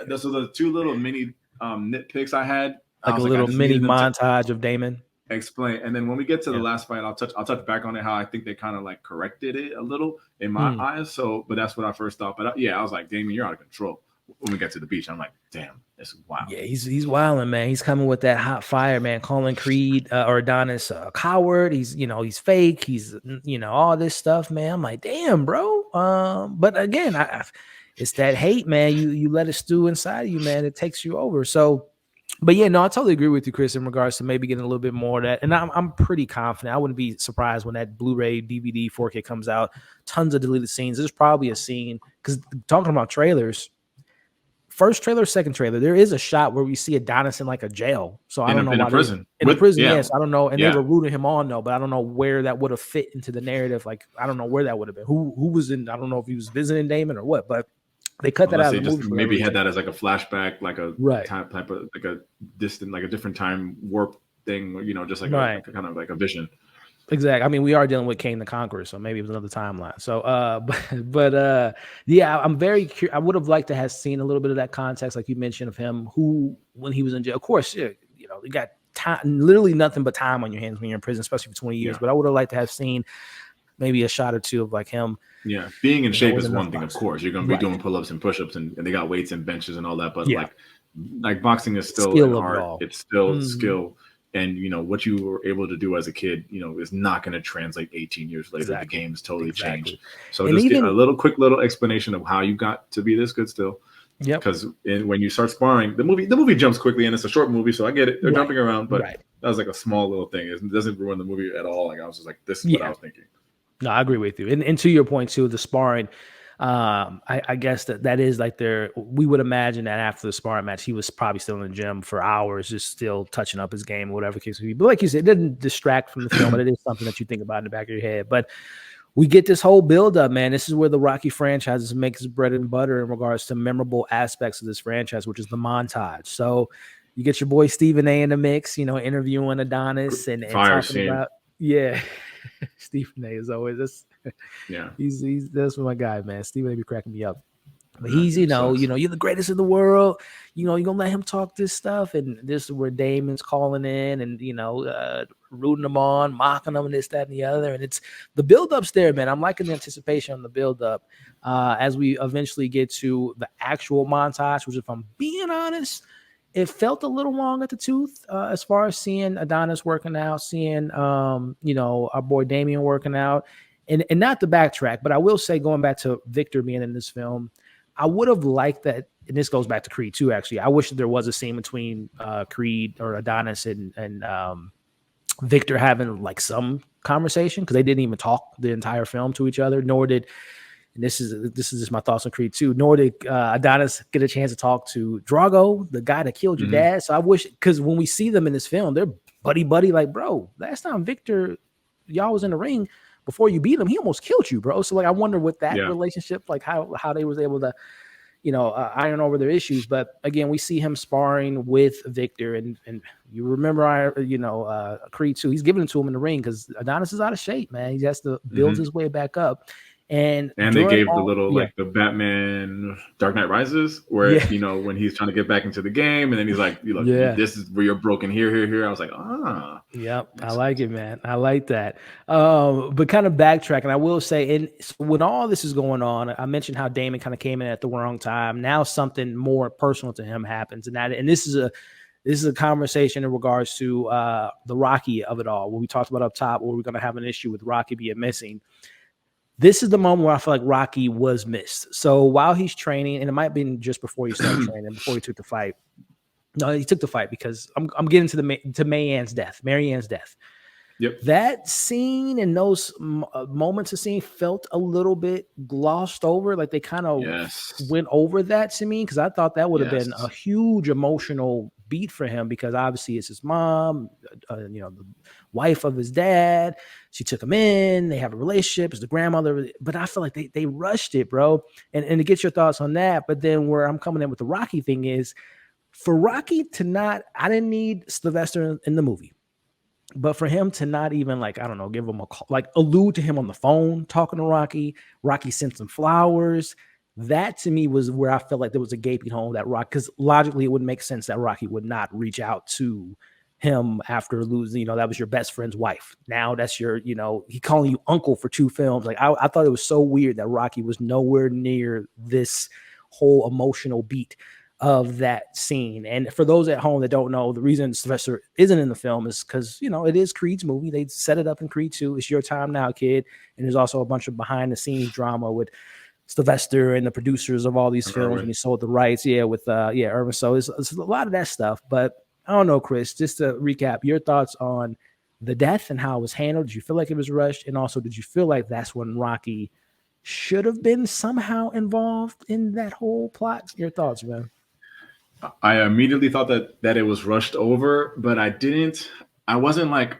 those are the two little mini nitpicks I had. Like a little mini montage of Damon. Explain, and then when we get to the last fight, I'll touch back on it, how I think they kind of like corrected it a little in my eyes. So, but that's what I first thought. But I was like, Damian, you're out of control. When we get to the beach, I'm like, damn, this is wild. Yeah, he's wilding, man. He's coming with that hot fire, man. Calling Creed or Adonis a coward. He's he's fake. He's all this stuff, man. I'm like, damn, bro. But again, it's that hate, man. You let it stew inside of you, man. It takes you over. So. But yeah, no, I totally agree with you, Chris, in regards to maybe getting a little bit more of that. And I'm pretty confident. I wouldn't be surprised when that Blu-ray, DVD, 4K comes out. Tons of deleted scenes. There's probably a scene, because talking about trailers, first trailer, second trailer, there is a shot where we see Adonis in like a jail. So I don't know. In a prison. In a prison, yes. I don't know. And they were rooting him on, though, but I don't know where that would have fit into the narrative. Like, I don't know where that would have been. Who was in, I don't know if he was visiting Damon or what, but They cut that Unless out of they the just movie for whatever maybe had reason. that as like a flashback, like a Right. type of like a distant, like a different time warp thing, you know, just like Right. a kind of like a vision. Exactly. I mean, we are dealing with Kane the Conqueror, so maybe it was another timeline. So, but yeah, I'm very curious. I would have liked to have seen a little bit of that context, like you mentioned, of him who, when he was in jail. Of course, yeah, you know, you got time, literally nothing but time on your hands when you're in prison, especially for 20 years. Yeah. But I would have liked to have seen maybe a shot or two of like him. Yeah, being in You know, shape with is enough one thing, of boxing. course. You're going to be Right. doing pull-ups and push-ups, and they got weights and benches and all that. But Yeah. like boxing is still an Skill of it art. all. It's still Mhm. skill, and you know what you were able to do as a kid, you know, is not going to translate 18 years later. Exactly. The game's totally changed. So And just get a even quick little explanation of how you got to be this good still. yep. Because when you start sparring, the movie jumps quickly, and it's a short movie, so I get it. They're Right. jumping around, but Right. that was like a small little thing. It doesn't ruin the movie at all. Like I was just like, this is what I Yeah. was thinking. No, I agree with you. And to your point too, the sparring, I guess that is like we would imagine that after the sparring match, he was probably still in the gym for hours, just still touching up his game or whatever the case may be. But like you said, it didn't distract from the film, but it is something that you think about in the back of your head. But we get this whole build up, man. This is where the Rocky franchise makes its bread and butter in regards to memorable aspects of this franchise, which is the montage. So you get your boy Stephen A in the mix, you know, interviewing Adonis and Fire talking scene. about, yeah. Stephen A is always he's that's my guy, man. Stephen A be cracking me up. But he's, you know, you're the greatest in the world. You know, you're gonna let him talk this stuff, and this is where Damian's calling in and rooting him on, mocking him, and this, that, and the other. And it's the build-up's there, man. I'm liking the anticipation on the build-up as we eventually get to the actual montage, which, if I'm being honest, it felt a little long at the tooth as far as seeing Adonis working out, seeing our boy Damian working out. And not to backtrack, but I will say, going back to Victor being in this film, I would have liked that, and this goes back to Creed too, actually. I wish that there was a scene between Creed or Adonis and Victor having like some conversation, because they didn't even talk the entire film to each other, nor did, and this is just my thoughts on Creed too, nor did Adonis get a chance to talk to Drago, the guy that killed your dad. So I wish, because when we see them in this film, they're buddy, like, bro, last time Victor, y'all was in the ring, before you beat him, he almost killed you, bro. So like, I wonder what that relationship, like how they was able to, iron over their issues. But again, we see him sparring with Victor, and you remember, Creed too. He's giving it to him in the ring because Adonis is out of shape, man. He has to build his way back up. And they gave the little like the Batman Dark Knight Rises, where when he's trying to get back into the game, and then he's like, "Look, this is where you're broken here." I was like, Yep, I like it, man. I like that. But kind of backtracking, I will say, and when all this is going on, I mentioned how Damon kind of came in at the wrong time. Now something more personal to him happens, and this is a conversation in regards to the Rocky of it all. What we talked about up top, where we're going to have an issue with Rocky being missing. This is the moment where I feel like Rocky was missed. So while he's training, and it might have been just before he started training, before he took the fight. No, he took the fight, because I'm getting to Marianne's death. Yep. That scene and those moments of scene felt a little bit glossed over. Like they kind of went over that to me, because I thought that would have been a huge emotional beat for him, because obviously it's his mom, the wife of his dad. She took him in. They have a relationship. It's the grandmother. But I feel like they rushed it, bro. And to get your thoughts on that. But then where I'm coming in with the Rocky thing is, for Rocky to not, I didn't need Sylvester in the movie, but for him to not even, like, I don't know, give him a call, like allude to him on the phone, talking to Rocky sent some flowers. That to me was where I felt like there was a gaping hole that Rocky, because logically it would make sense that Rocky would not reach out to him after losing, that was your best friend's wife. Now that's your, he calling you uncle for 2 films. Like I thought it was so weird that Rocky was nowhere near this whole emotional beat of that scene. And for those at home that don't know, the reason Sylvester isn't in the film is because, it is Creed's movie. They set it up in Creed 2. It's your time now, kid. And there's also a bunch of behind the scenes drama with Sylvester and the producers of all these films when he sold the rights. With Irvin. So it's a lot of that stuff. But I don't know, Chris, just to recap your thoughts on the death and how it was handled. Did you feel like it was rushed? And also, did you feel like that's when Rocky should have been somehow involved in that whole plot? Your thoughts, man? I immediately thought that it was rushed over, but I wasn't like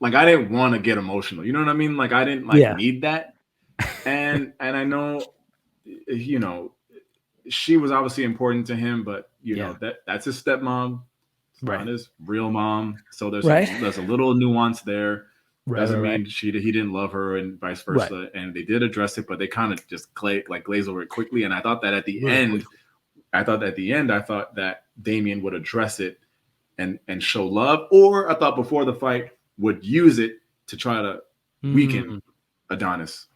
I didn't want to get emotional. You know what I mean? Like I didn't need that. And I know, she was obviously important to him, but you Yeah. know that's his stepmom. It's Right. not his real mom. So there's Right. there's a little nuance there. Right, Doesn't right, mean he didn't love her and vice versa. right. And they did address it, but they kind of just glaze over it quickly. And I thought that at the Really end, quick. I thought that Damian would address it and show love, or I thought before the fight would use it to try to weaken Adonis.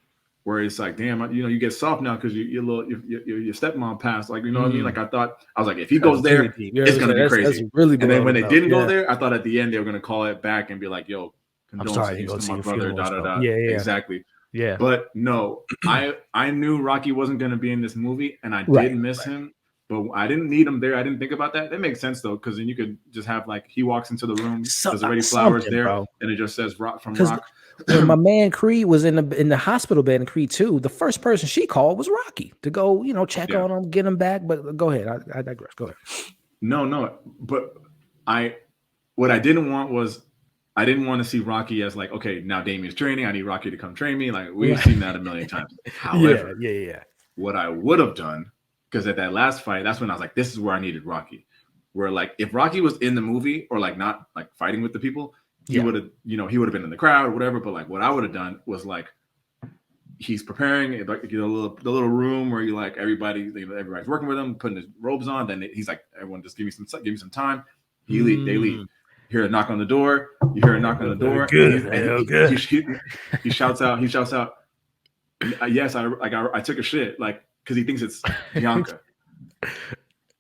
Where it's like, damn, you know, you get soft now because your stepmom passed. Like, you know what I mean? Like, I was like, if he goes there, Really deep. Yeah, it's gonna be crazy. That's really And then below when the they belt. didn't go Yeah. there, I thought at the end they were gonna call it back and be like, yo, I'm sorry to condolences go to see my your brother, funeral. da da da. Yeah, yeah, Exactly. yeah. But no, I knew Rocky wasn't gonna be in this movie, and I Right, did miss him. But I didn't need him there. I didn't think about that. That makes sense though, because then you could just have like he walks into the room, there's already flowers something, there, bro. and it just says Rock from Because Rock. when my man Creed was in the hospital bed in Creed 2, the first person she called was Rocky to go, you know, check on him, get him back. But go ahead, I digress. Go ahead. No, but what I didn't want was I didn't want to see Rocky as like, okay, now Damian's training. I need Rocky to come train me. Like we've seen that a million times. However, yeah. what I would have done, because at that last fight, that's when I was like, this is where I needed Rocky. Where like if Rocky was in the movie or like not like fighting with the people, he would have, you know, he would have been in the crowd or whatever. But like what I would have done was like he's preparing, like you know, the little room where you like everybody's working with him, putting his robes on. Then he's like, everyone just give me some time. They leave. You hear a knock on the door. You hear a knock on the door. He shouts out. Yes, I took a shit, like because he thinks it's Bianca.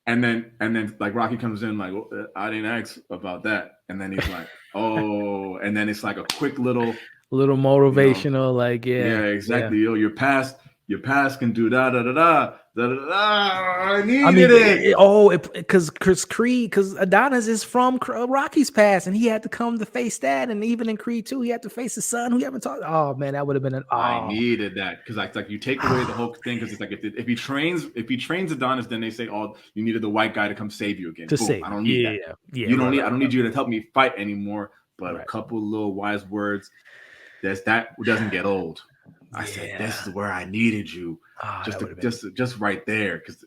And then like Rocky comes in like, well, I didn't ask about that. And then he's like, oh, and then it's like a quick little motivational, you know, like yeah, exactly. Yo, your past can do da da da da da da da. I needed it. Because Creed, because Adonis is from Rocky's past, and he had to come to face that. And even in Creed 2, he had to face his son, who he haven't talked. Oh man, that would have been I needed that because like you take away the whole thing because it's like if he trains Adonis, then they say, oh, you needed the white guy to come save you again. Boom, I don't need that. I don't need you to help me fight anymore. But a couple little wise words. That doesn't get old. I said, this is where I needed you. Just right there. Because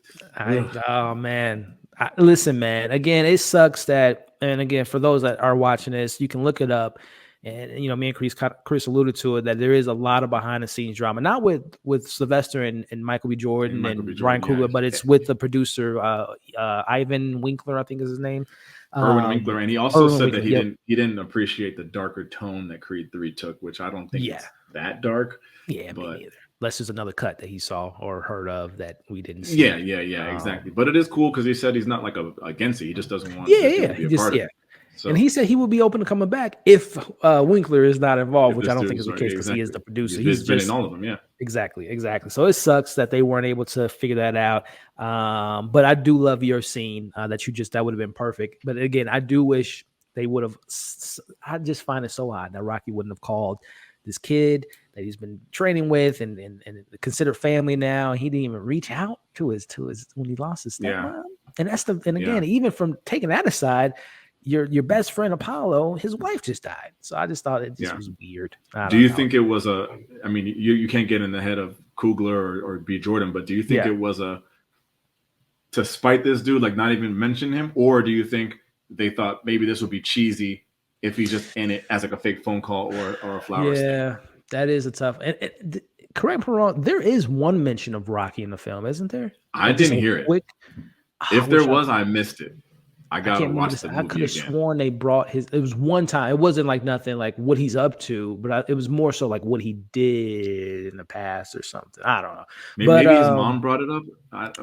oh man. Listen, man. Again, it sucks that, and again, for those that are watching this, you can look it up. And you know, me and Chris alluded to it that there is a lot of behind the scenes drama, not with Sylvester and Michael B. Jordan and Ryan Coogler, but it's with the producer Ivan Winkler, I think is his name. Erwin Winkler, and he also said that he didn't appreciate the darker tone that Creed 3 took, which I don't think it's that dark. Yeah, but me neither. Unless there's another cut that he saw or heard of that we didn't see. Yeah, exactly. But it is cool because he said he's not like against it. He just doesn't want to be a part of it. So, and he said he would be open to coming back if Winkler is not involved, which I don't think is the case because he is the producer. He's been in all of them, yeah. Exactly. So it sucks that they weren't able to figure that out. But I do love your scene that would have been perfect. But again, I do wish they would have. I just find it so odd that Rocky wouldn't have called this kid that he's been training with and considered family now. He didn't even reach out to his when he lost his stepmom. And that's even from taking that aside, your best friend Apollo, his wife just died. So I just thought it just was weird. Do you think it was I mean, you can't get in the head of Coogler or B. Jordan, but do you think it was to spite this dude, like not even mention him? Or do you think they thought maybe this would be cheesy if he's just in it as like a fake phone call or a flower stand? That is a tough. Correct me if I'm wrong. There is one mention of Rocky in the film, isn't there? I didn't hear it. If there was, I missed it. I gotta watch the movie again. I could have sworn they brought it was one time. It wasn't like nothing like what he's up to, but it was more so like what he did in the past or something. I don't know. Maybe his mom brought it up.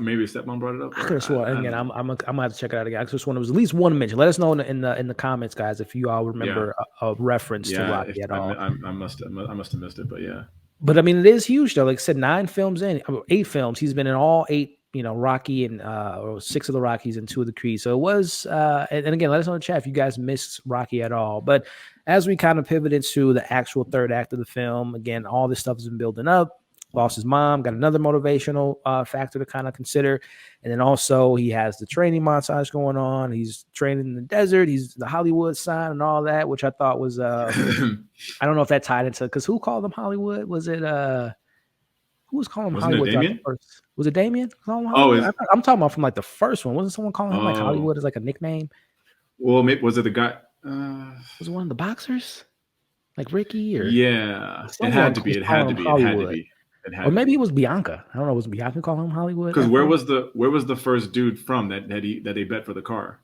Maybe his stepmom brought it up. I could have sworn. Again, I'm gonna have to check it out again. I could have sworn it was at least one mention. Let us know in the comments, guys, if you all remember a reference to Rocky at all. I must have missed it, but yeah. But I mean, it is huge though. Like I said, 8 films. He's been in all 8. You know, Rocky and or 6 of the Rockies and 2 of the Creed. So it was, and again, let us know in the chat if you guys missed Rocky at all. But as we kind of pivot into the actual third act of the film, again, all this stuff has been building up. Lost his mom, got another motivational factor to kind of consider. And then also he has the training montage going on. He's training in the desert. He's the Hollywood sign and all that, which I thought was, I don't know if that tied into, because who called him Hollywood? Was it, Who was calling him Wasn't it Hollywood throughout the Damian? first? Was it Damian calling him Oh, Hollywood? I'm talking about from like the first one. Wasn't someone calling him like Hollywood as like a nickname? well, maybe, was it the guy? Was it one of the boxers? Like Ricky or Yeah, it someone had to be. was It calling had to him be. It had to Hollywood. be. It Or had to maybe be. it was Bianca. I don't know. Was Bianca calling him Hollywood? Because At where first? was the first dude from that they bet for the car?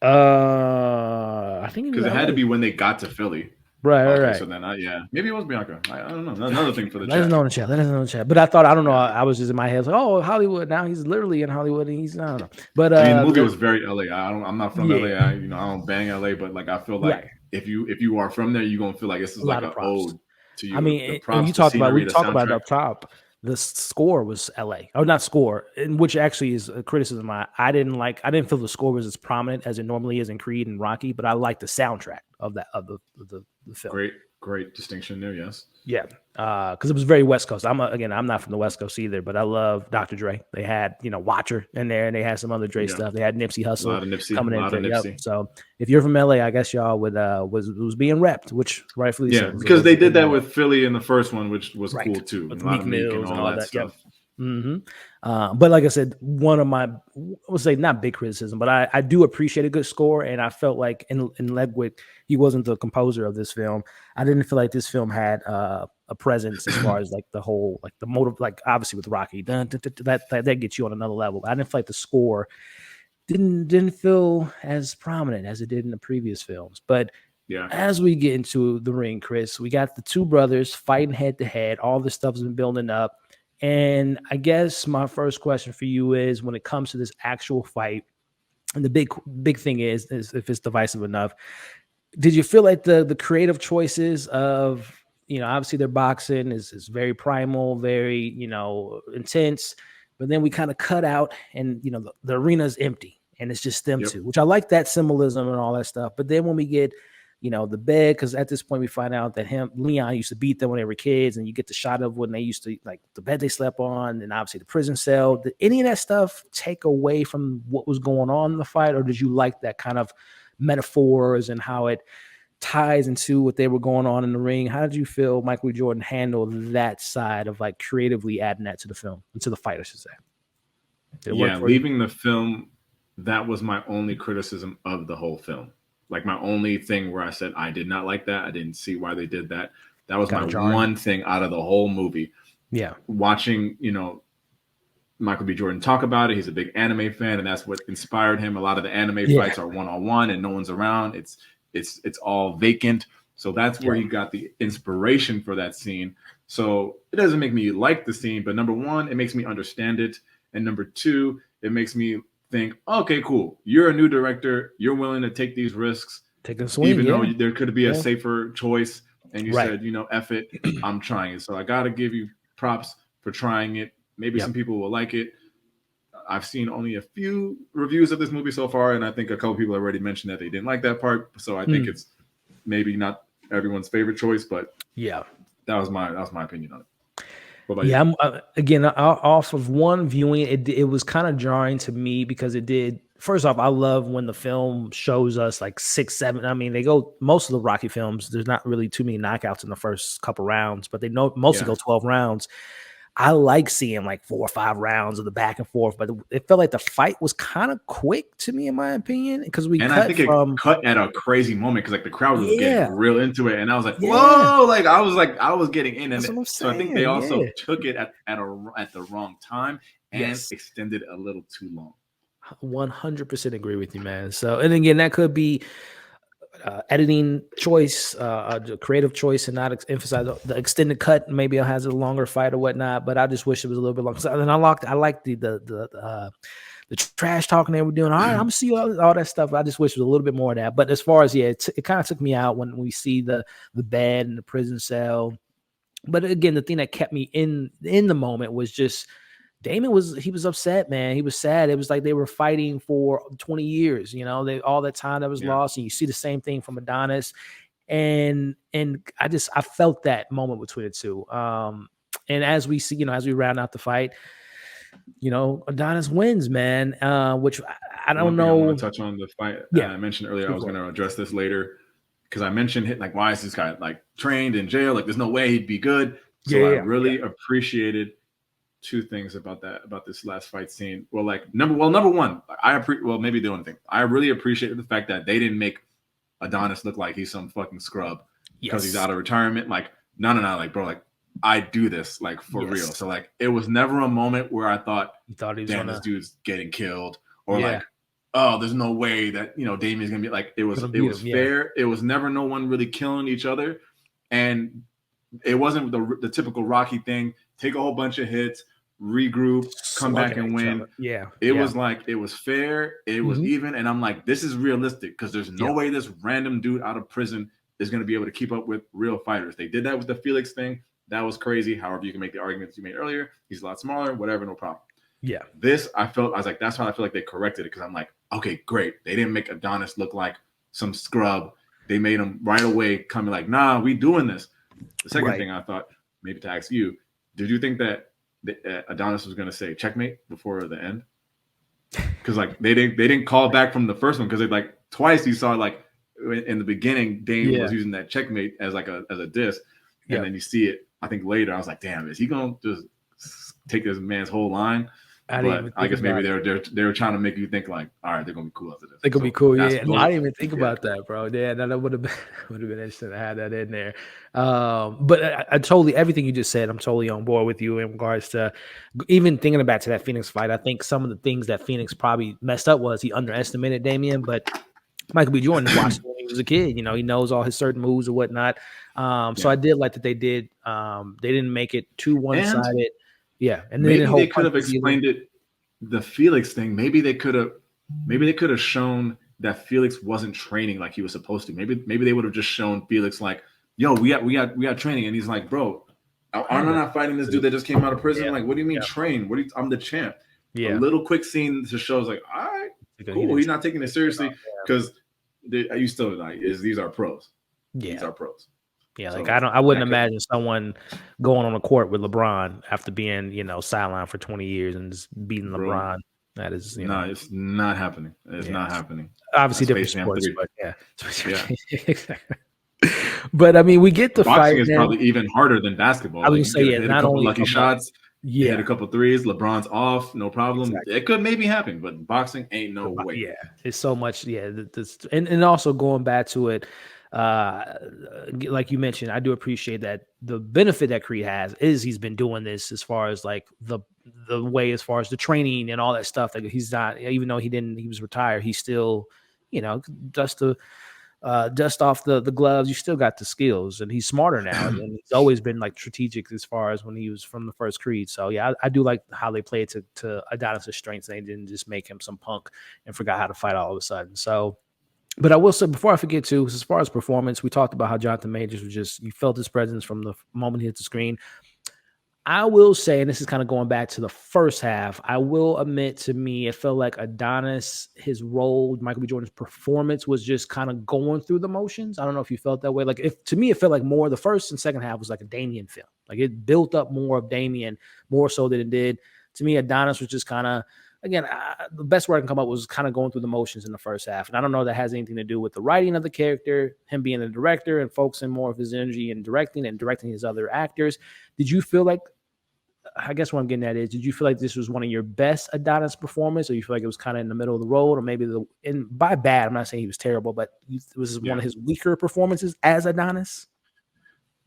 I think it was Because it had to LA. be when they got to Philly. Right, Okay, right. so then yeah, maybe it was Bianca. I don't know. Another thing for the Let us chat. know in the chat. Let us know in the chat. But I thought, I don't know. Yeah. I was just in my head like, oh, Hollywood. Now he's literally in Hollywood, and he's I don't know. But I mean, the movie was very LA. I'm not from LA. yeah, I don't bang LA, but like I feel like right. if you are from there, you're gonna feel like this is A like lot of an props. ode to I you. The mean, and props, the we scenery, the talked about it soundtrack. up top. The score was LA, or not score, and which actually is a criticism. I didn't like. I didn't feel the score was as prominent as it normally is in Creed and Rocky, but I like the soundtrack of the film. Great distinction there. Yes. Yeah, because it was very West Coast. I'm not from the West Coast either, but I love Dr. Dre. They had Watcher in there, and they had some other Dre stuff. They had Nipsey A Hussle lot of Nipsey. coming A in lot there. of Yep. Nipsey. So if you're from LA, I guess y'all would was being repped, which rightfully so. Yeah, because they did that with Philly in the first one, which was cool too. With A lot of Meek and Mills and all all that that. Yep. stuff. But like I said, one of my, I would say not big criticism, but I do appreciate a good score, and I felt like in Ledwith, he wasn't the composer of this film. I didn't feel like this film had a presence as far as like the whole, like the motive, like obviously with Rocky, that gets you on another level. I didn't feel like the score didn't feel as prominent as it did in the previous films. But yeah, as we get into the ring, Chris, we got the two brothers fighting head to head. All this stuff has been building up. And I guess my first question for you is, when it comes to this actual fight, and the big thing is if it's divisive enough, did you feel like the creative choices of, obviously their boxing is very primal, very, intense, but then we kind of cut out and, the arena is empty and it's just them two, which I like that symbolism and all that stuff. But then when we get, the bed, because at this point we find out that Leon used to beat them when they were kids, and you get the shot of when they used to, like, the bed they slept on, and obviously the prison cell. Did any of that stuff take away from what was going on in the fight, or did you like that kind of metaphors and how it ties into what they were going on in the ring? How did you feel Michael B. Jordan handled that side of, like, creatively adding that to the film, to the fight, I should say? Leaving the film, that was my only criticism of the whole film. Like, my only thing where I said I did not like that. I didn't see why they did that. That was my one thing out of the whole movie. Yeah. Watching, Michael B. Jordan talk about it. He's a big anime fan, and that's what inspired him. A lot of the anime fights are one-on-one and no one's around. It's all vacant. So that's where he got the inspiration for that scene. So it doesn't make me like the scene, but number one, it makes me understand it. And number two, it makes me think, okay, cool. You're a new director. You're willing to take these risks. Take a swing, even though there could be a safer choice. And you said, F it, I'm trying it. So I got to give you props for trying it. Maybe some people will like it. I've seen only a few reviews of this movie so far, and I think a couple people already mentioned that they didn't like that part. So I think it's maybe not everyone's favorite choice, but that was my opinion on it. I'm again off of one viewing, it was kind of jarring to me because it did. First off, I love when the film shows us like 6, 7. I mean, they go, most of the Rocky films, there's not really too many knockouts in the first couple rounds, but they mostly go 12 rounds. I like seeing like 4 or 5 rounds of the back and forth, but it felt like the fight was kind of quick to me, in my opinion, because it cut at a crazy moment because like the crowd was getting real into it, and I was like, whoa, like I was getting in, and so I think they also took it at the wrong time and extended a little too long. 100% agree with you, man. So, and again, that could be editing choice, creative choice, and not emphasize the extended cut. Maybe it has a longer fight or whatnot, but I just wish it was a little bit longer. So, and I like the trash talking they were doing. All right, I'm gonna see all that stuff. I just wish it was a little bit more of that. But as far as it kind of took me out when we see the bed and the prison cell. But again, the thing that kept me in the moment was just Damian was upset, man. He was sad. It was like they were fighting for 20 years, all that time that was lost. And you see the same thing from Adonis. And I felt that moment between the two. And as we see, as we round out the fight, Adonis wins, man. Which I don't know. I want to touch on the fight. I mentioned earlier, I was going to address this later because I mentioned why is this guy like trained in jail? Like, there's no way he'd be good. So I really appreciated two things about this last fight scene. Well, like number one, maybe the only thing I really appreciated the fact that they didn't make Adonis look like he's some fucking scrub because he's out of retirement. Like, no, like, bro, like I do this like for real. So like, it was never a moment where I thought he was damn, this dude's getting killed, or like, oh, there's no way that Damian's gonna be like. It was fair. It was never no one really killing each other, and it wasn't the typical Rocky thing. Take a whole bunch of hits, regroup, come back and win. It was like, it was fair, it was even, and I'm like, this is realistic because there's no way this random dude out of prison is going to be able to keep up with real fighters. They did that with the Felix thing. That was crazy. However, you can make the arguments you made earlier. He's a lot smaller, whatever, no problem. Yeah. This, I was like, that's how I feel like they corrected it, because I'm like, okay, great. They didn't make Adonis look like some scrub. They made him right away coming like, nah, we doing this. The second thing I thought, maybe to ask you, did you think that Adonis was going to say checkmate before the end? Because like they didn't call back from the first one, because they like twice you saw like in the beginning Dame was using that checkmate as like as a diss, and then you see it. I think later I was like, damn, is he going to just take this man's whole line? But I guess maybe they were trying to make you think like, all right, they're gonna be cool after this. They're gonna be cool, yeah. No, I didn't even think about that, bro. Yeah, that would have been interesting to have that in there. But I totally, everything you just said, I'm totally on board with you in regards to even thinking back to that Phoenix fight. I think some of the things that Phoenix probably messed up was he underestimated Damian, but Michael B. Jordan watched when he was a kid. He knows all his certain moves or whatnot. So I did like that they didn't make it too one-sided. Yeah, and maybe they could have explained it. The Felix thing, maybe they could have shown that Felix wasn't training like he was supposed to. Maybe they would have just shown Felix like, yo, we got training, and he's like, bro, I'm not fighting this dude that just came out of prison. Like, what do you mean train? I'm the champ. A little quick scene to show like, all right, cool. He's not taking it seriously because you still like these are pros. Yeah, these are pros. Yeah, like I wouldn't imagine someone going on a court with LeBron after being, sidelined for 20 years and just beating LeBron. That is, it's not happening. It's not happening. Obviously, different sports, but exactly. But I mean, we get the boxing fight. Is probably even harder than basketball. I was gonna say, not only lucky shots, hit a couple threes. LeBron's off, no problem. Exactly. It could maybe happen, but boxing ain't no way. Yeah, it's so much. Yeah, and also going back to it. Like you mentioned, I do appreciate that the benefit that Creed has is he's been doing this as far as like the way as far as the training and all that stuff, that he's not, even though he was retired, he's still, dust off the gloves, you still got the skills, and he's smarter now, and he's always been like strategic as far as when he was from the first Creed. So yeah, I do like how they played to Adonis' strengths, and they didn't just make him some punk and forgot how to fight all of a sudden. So but I will say, before I forget to, as far as performance, we talked about how Jonathan Majors was you felt his presence from the moment he hit the screen. I will say, and this is kind of going back to the first half, I will admit, to me, it felt like Adonis, his role, Michael B. Jordan's performance was just kind of going through the motions. I don't know if you felt that way. Like, to me, it felt like more the first and second half was like a Damian film. Like, it built up more of Damian, more so than it did. To me, Adonis was just kind of, again, the best word I can come up was kind of going through the motions in the first half. And I don't know if that has anything to do with the writing of the character, him being the director and focusing more of his energy in directing his other actors. Did you feel like, I guess what I'm getting at is, did you feel like this was one of your best Adonis performance, or you feel like it was kind of in the middle of the road, or maybe by bad, I'm not saying he was terrible, but it was one of his weaker performances as Adonis?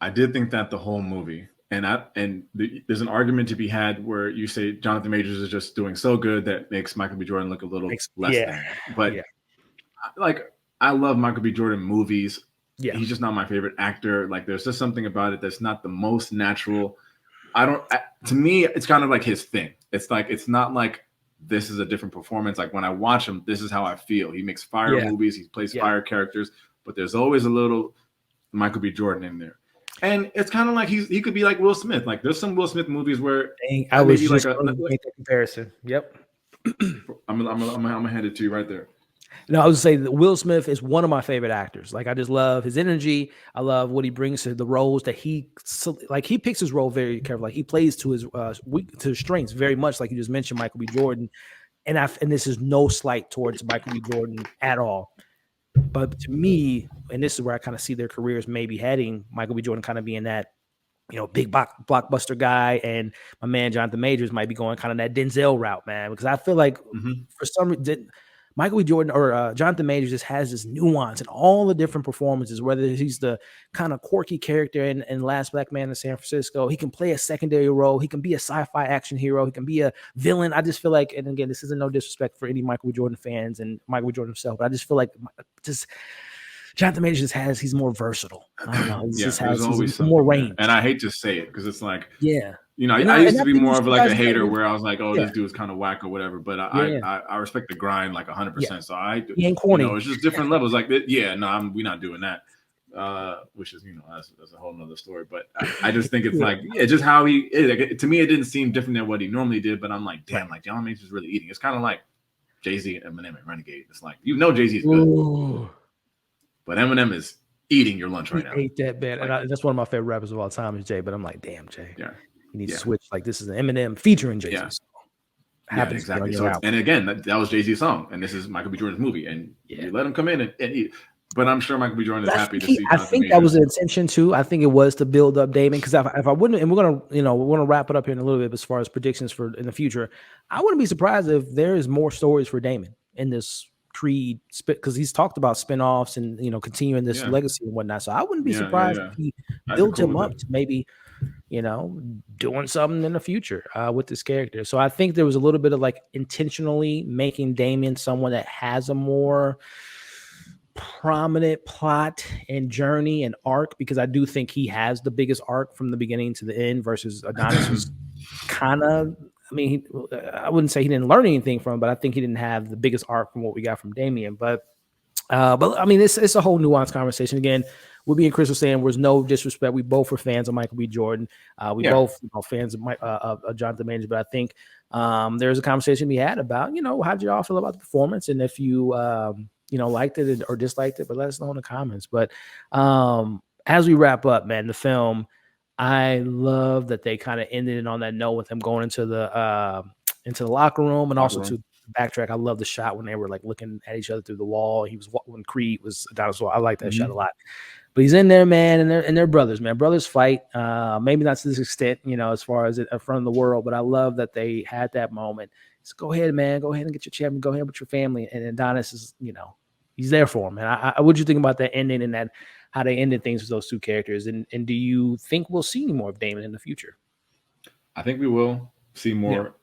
I did think that the whole movie. There's an argument to be had where you say Jonathan Majors is just doing so good that makes Michael B. Jordan look a little less than. But like, I love Michael B. Jordan movies. Yeah, he's just not my favorite actor. Like, there's just something about it that's not the most natural. To me, it's kind of like his thing. It's like, it's not like this is a different performance. Like, when I watch him, this is how I feel. He makes fire movies. He plays fire characters, but there's always a little Michael B. Jordan in there. And it's kind of like he could be like Will Smith. Like, there's some Will Smith movies where I was just going to make that comparison. Yep. I'm gonna hand it to you right there. No, I was going to say that Will Smith is one of my favorite actors. Like, I just love his energy. I love what he brings to the roles that he picks his role very carefully. Like, he plays to his strengths very much, like you just mentioned, Michael B. Jordan. And this is no slight towards Michael B. Jordan at all. But to me, and this is where I kind of see their careers maybe heading, Michael B. Jordan kind of being that big blockbuster guy, and my man Jonathan Majors might be going kind of that Denzel route, man, because I feel like for some reason Michael B. Jordan or Jonathan Majors just has this nuance in all the different performances, whether he's the kind of quirky character in Last Black Man in San Francisco, he can play a secondary role, he can be a sci-fi action hero, he can be a villain. I just feel like, and again, this isn't no disrespect for any Michael B. Jordan fans and Michael B. Jordan himself, but I just feel like Jonathan Majors he's more versatile. I don't know. There's always more range. And I hate to say it because it's like, yeah. I used to be more of like a hater where I was like, oh, this dude's kind of whack or whatever. But I respect the grind like 100%. So he ain't corny. It's just different levels. Like, we're not doing that. Which is, that's a whole nother story. But I just think it's like, just how he is. Like, to me, it didn't seem different than what he normally did. But I'm like, damn, like John Majors is really eating. It's kind of like Jay-Z and Eminem and Renegade. It's like, Jay-Z's good. Ooh. But Eminem is eating your lunch right now. Ate that bad. Like, and that's one of my favorite rappers of all time is Jay. But I'm like, damn, Jay. Yeah. You need to switch. Like, this is an Eminem featuring Jay-Z. Yeah, exactly. So and again, that was Jay-Z's song. And this is Michael B. Jordan's movie. And you let him come in and eat. But I'm sure Michael B. Jordan is happy to see. I think that was the intention too. I think it was to build up Damian, because if I wouldn't, and we're gonna wrap it up here in a little bit as far as predictions for in the future. I wouldn't be surprised if there is more stories for Damian in this Creed, because he's talked about spinoffs and continuing this legacy and whatnot. So I wouldn't be surprised if he built him up to maybe doing something in the future with this character. So I think there was a little bit of like intentionally making Damian someone that has a more prominent plot and journey and arc, because I do think he has the biggest arc from the beginning to the end versus Adonis was kind of, I wouldn't say he didn't learn anything from him, but I think he didn't have the biggest arc from what we got from Damian. But it's a whole nuanced conversation. Again, me and Chris were saying there's no disrespect. We both were fans of Michael B. Jordan. We both fans of Jonathan Majors. But I think there's a conversation we had about, how did you all feel about the performance, and if you liked it or disliked it. But let us know in the comments. But as we wrap up, man, the film, I love that they kind of ended it on that note with him going into the locker room, and also to backtrack. I love the shot when they were like looking at each other through the wall. When Creed was a dinosaur. I like that shot a lot. But he's in there, man, and they're brothers, man. Brothers fight. Maybe not to this extent, as far as in front of the world. But I love that they had that moment. So go ahead, man. Go ahead and get your champion. Go ahead with your family. And Adonis is, he's there for him. And what do you think about that ending and that how they ended things with those two characters? And do you think we'll see more of Damian in the future? I think we will see more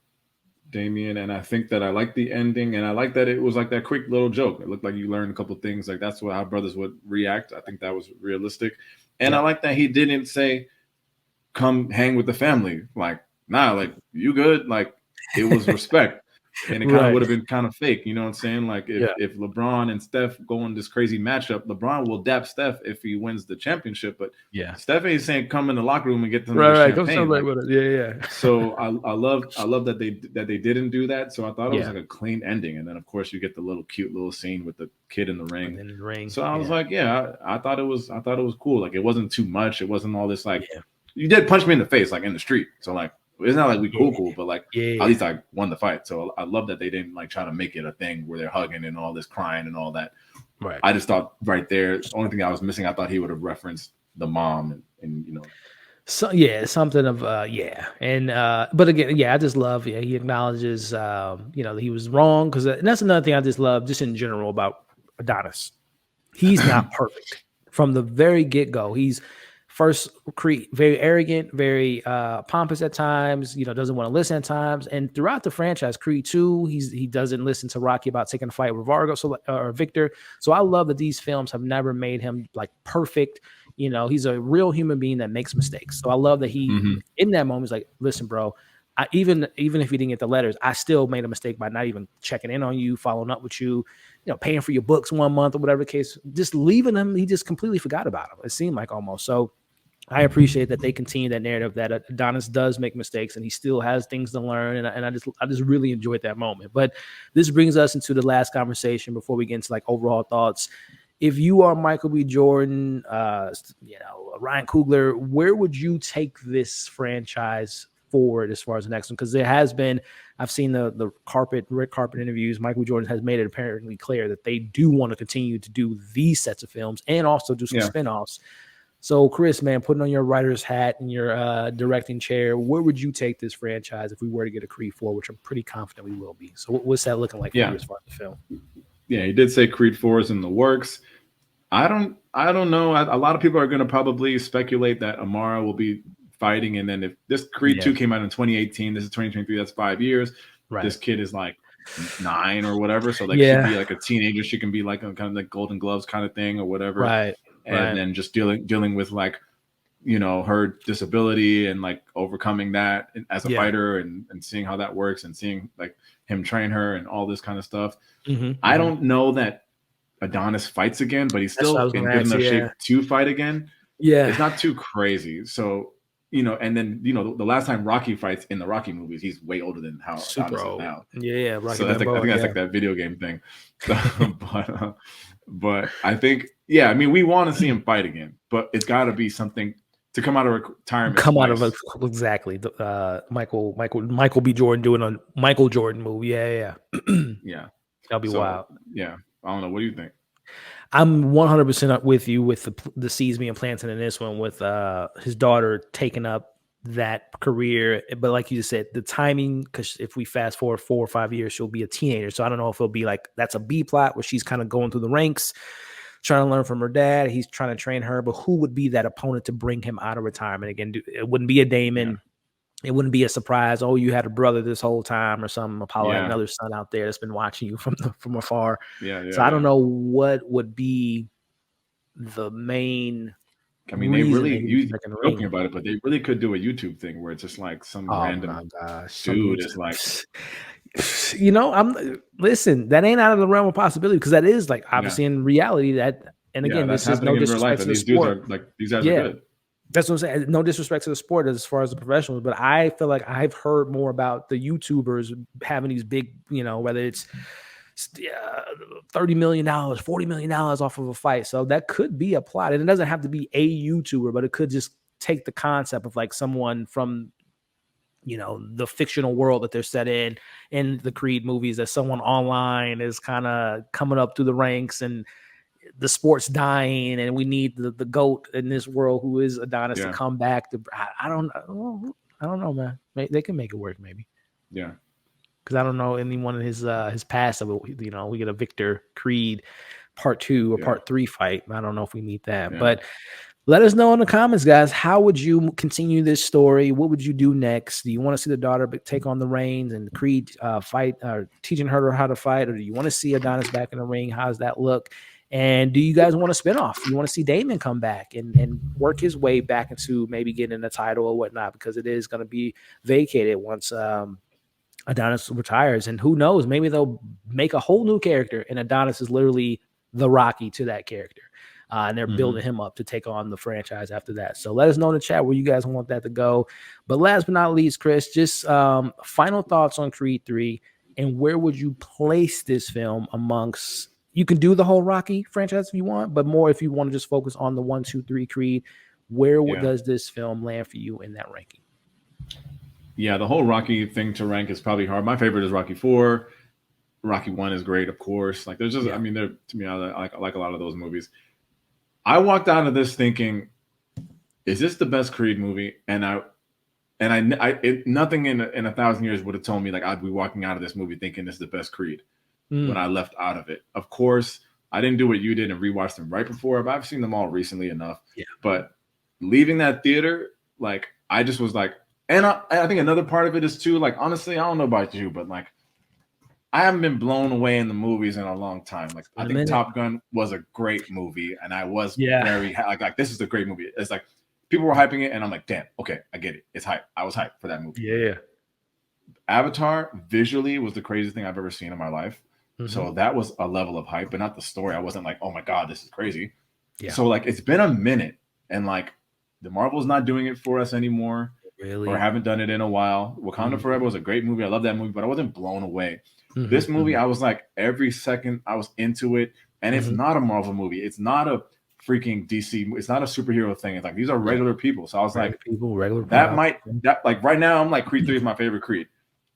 Damian, and I think that I like the ending, and I like that it was like that quick little joke. It looked like you learned a couple of things. Like that's how brothers would react. I think that was realistic. And I like that he didn't say, come hang with the family. Like, nah, like you good? Like it was respect. And it kind of would have been kind of fake, you know what I'm saying? Like if LeBron and Steph go in this crazy matchup, LeBron will dap Steph if he wins the championship. But Steph ain't saying come in the locker room and get them champagne. Come celebrate with it. So I love that they didn't do that. So I thought it was like a clean ending. And then of course you get the cute little scene with the kid in the ring. So I was like, I thought it was cool. Like it wasn't too much. It wasn't all this like you did punch me in the face like in the street. So like it's not like we cool, but like at least I won the fight. So I love that they didn't like try to make it a thing where they're hugging and all this crying and all that. Right. I just thought right there, the only thing I was missing, I thought he would have referenced the mom and So something of and but again, I just love he acknowledges that he was wrong, because and that's another thing I just love just in general about Adonis. He's not perfect from the very get-go. He's first Creed, very arrogant, very pompous at times, doesn't want to listen at times. And throughout the franchise, Creed 2, he doesn't listen to Rocky about taking a fight with Victor. So I love that these films have never made him like perfect. He's a real human being that makes mistakes. So I love that he in that moment is like, listen, bro, even if he didn't get the letters, I still made a mistake by not even checking in on you, following up with you, paying for your books 1 month or whatever the case, just leaving him. He just completely forgot about him. It seemed like almost. So I appreciate that they continue that narrative that Adonis does make mistakes and he still has things to learn. And I just really enjoyed that moment. But this brings us into the last conversation before we get into like overall thoughts. If you are Michael B. Jordan, Ryan Coogler, where would you take this franchise forward as far as the next one? Because there has been, I've seen the red carpet interviews. Michael B. Jordan has made it apparently clear that they do want to continue to do these sets of films and also do some spinoffs. So, Chris, man, putting on your writer's hat and your directing chair, where would you take this franchise if we were to get a Creed 4, which I'm pretty confident we will be? So, what's that looking like for you as far as the film? Yeah, he did say Creed 4 is in the works. I don't know. A lot of people are going to probably speculate that Amara will be fighting, and then if this Creed 2 came out in 2018, this is 2023, that's 5 years. Right. This kid is like 9 or whatever, so like she'd be like a teenager. She can be like a kind of like Golden Gloves kind of thing or whatever. Right. And then just dealing with like, you know, her disability and like overcoming that as a fighter and seeing how that works and seeing like him train her and all this kind of stuff. I don't know that Adonis fights again, but he's still in good enough shape to fight again. Yeah. It's not too crazy. So, you know, and then, you know, the last time Rocky fights in the Rocky movies, he's way older than how Adonis is now. Yeah. Rocky so that's like, I think that's like that video game thing. So, but I think, I mean, we want to see him fight again, but it's got to be something to come out of retirement. Exactly. Michael B. Jordan doing a Michael Jordan movie. Yeah. That'll be wild. Yeah. I don't know. What do you think? I'm 100% with you with the seeds being planted in this one with his daughter taking up that career. But like you said, the timing, because if we fast forward 4 or 5 years, she'll be a teenager. So I don't know if it'll be like that's a B plot where she's kind of going through the ranks, trying to learn from her dad. He's trying to train her. But who would be that opponent to bring him out of retirement again? It wouldn't be a Damon. Yeah. It wouldn't be a surprise. Oh, you had a brother this whole time or something. Apollo had another son out there that's been watching you from afar. So I don't know what would be the main. I mean, they really joking about it, but they really could do a YouTube thing where it's just like some random dude is like, you know, listen, that ain't out of the realm of possibility because that is like obviously in reality that. And again, this is no disrespect to the sport. These guys are good. That's what I'm saying. No disrespect to the sport as far as the professionals, but I feel like I've heard more about the YouTubers having these big, you know, whether it's $30 million, $40 million off of a fight. So that could be a plot. And it doesn't have to be a YouTuber, but it could just take the concept of like someone from, you know, the fictional world that they're set in the Creed movies, that someone online is kind of coming up through the ranks and the sport's dying and we need the GOAT in this world who is Adonis to come back to. I don't know, man. They can make it work maybe. Yeah. Because I don't know anyone in his past of it, you know, we get a Victor Creed part 2 or part 3 fight. I don't know if we need that, but let us know in the comments, guys. How would you continue this story? What would you do next? Do you want to see the daughter take on the reins and Creed fight, or teaching her how to fight, or do you want to see Adonis back in the ring? How does that look? And do you guys want a spinoff? You want to see Damian come back and work his way back into maybe getting a title or whatnot, because it is going to be vacated once Adonis retires. And who knows, maybe they'll make a whole new character and Adonis is literally the Rocky to that character. And they're building him up to take on the franchise after that. So let us know in the chat where you guys want that to go. But last but not least, Chris, just final thoughts on Creed 3 and where would you place this film amongst. You can do the whole Rocky franchise if you want, but more if you want to just focus on the 1, 2, 3 Creed. Where does this film land for you in that ranking? Yeah, the whole Rocky thing to rank is probably hard. My favorite is Rocky 4. Rocky 1 is great, of course. Like there's just, I mean, to me, I like a lot of those movies. I walked out of this thinking, is this the best Creed movie? And nothing in 1,000 years would have told me like I'd be walking out of this movie thinking this is the best Creed. When I left out of it. Of course, I didn't do what you did and rewatch them right before, but I've seen them all recently enough. Yeah. But leaving that theater, like I just was like, and I think another part of it is too, like honestly, I don't know about you, but like I haven't been blown away in the movies in a long time. Like I think Top Gun was a great movie, and I was very like this is a great movie. It's like people were hyping it, and I'm like, damn, okay, I get it. It's hype. I was hyped for that movie. Yeah. Avatar visually was the craziest thing I've ever seen in my life. So that was a level of hype, but not the story. I wasn't like, oh my God, this is crazy. Yeah. So like, it's been a minute and like the Marvel's not doing it for us anymore. Really? Or haven't done it in a while. Wakanda Forever was a great movie. I love that movie, but I wasn't blown away. This movie, I was like, every second I was into it. And it's not a Marvel movie. It's not a freaking DC. It's not a superhero thing. It's like, these are regular people. So I was like, like right now, I'm like, Creed 3 is my favorite Creed.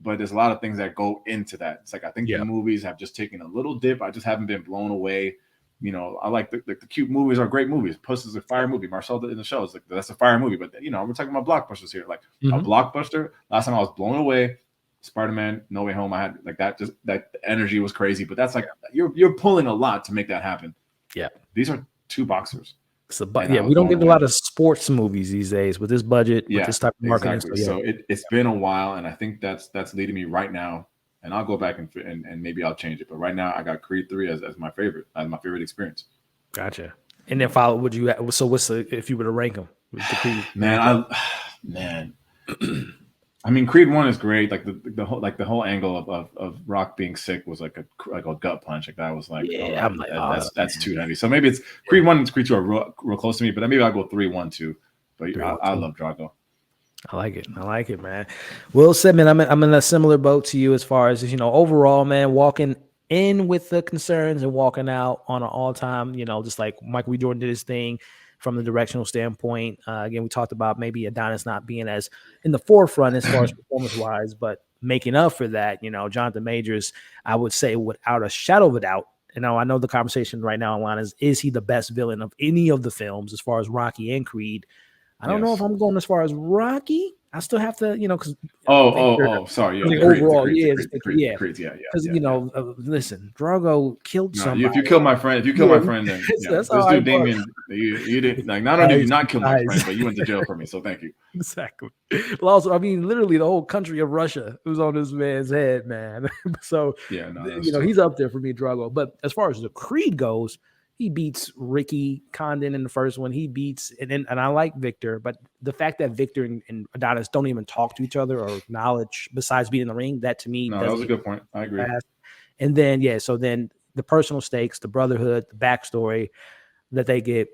But there's a lot of things that go into that. It's like I think the movies have just taken a little dip. I just haven't been blown away you know, I like the cute movies are great movies. Puss is a fire movie. Marcel in the show is like, that's a fire movie. But, you know, we're talking about blockbusters here. Like a blockbuster. Last time I was blown away, Spider-Man, No Way Home. I had like that. Just that energy was crazy. But that's like you're pulling a lot to make that happen. Yeah, these are two boxers. So, we don't get a lot of sports movies these days with this budget, with this type of marketing. Exactly. So it's been a while, and I think that's leading me right now. And I'll go back and maybe I'll change it. But right now, I got Creed 3 as my favorite experience. Gotcha. And then follow. Would you? So what's if you were to rank them? Man, I mean, Creed 1 is great. Like the whole angle of Rock being sick was like a gut punch. Like that was like, I'm like, that's too heavy. So maybe it's Creed 1 and Creed 2 are real close to me. But maybe I'll go 3, 1, 2. But I love Drago. I like it, man. Will said, man, I'm in a similar boat to you as far as, you know, overall, man, walking in with the concerns and walking out on an all-time, you know, just like Michael B. Jordan did his thing from the directional standpoint. Again, we talked about maybe Adonis not being as in the forefront as far as performance-wise, but making up for that, you know, Jonathan Majors, I would say without a shadow of a doubt. You know, I know the conversation right now online is he the best villain of any of the films as far as Rocky and Creed? I don't know if I'm going as far as Rocky. I still have to, you know, because sorry, overall, Creed, because you know, listen, Drago killed somebody. If you kill my friend, then this dude Damian, you didn't like. Not only did you not kill my friend, but you went to jail for me. So thank you. Exactly. Well, also, I mean, literally, the whole country of Russia was on this man's head, man. So you know, he's up there for me, Drago. But as far as the Creed goes, he beats Ricky Condon in the first one. He beats and I like Victor, but the fact that Victor and Adonis don't even talk to each other or acknowledge besides being in the ring, that to me, that was a good point. I agree. And then so then the personal stakes, the brotherhood, the backstory that they get,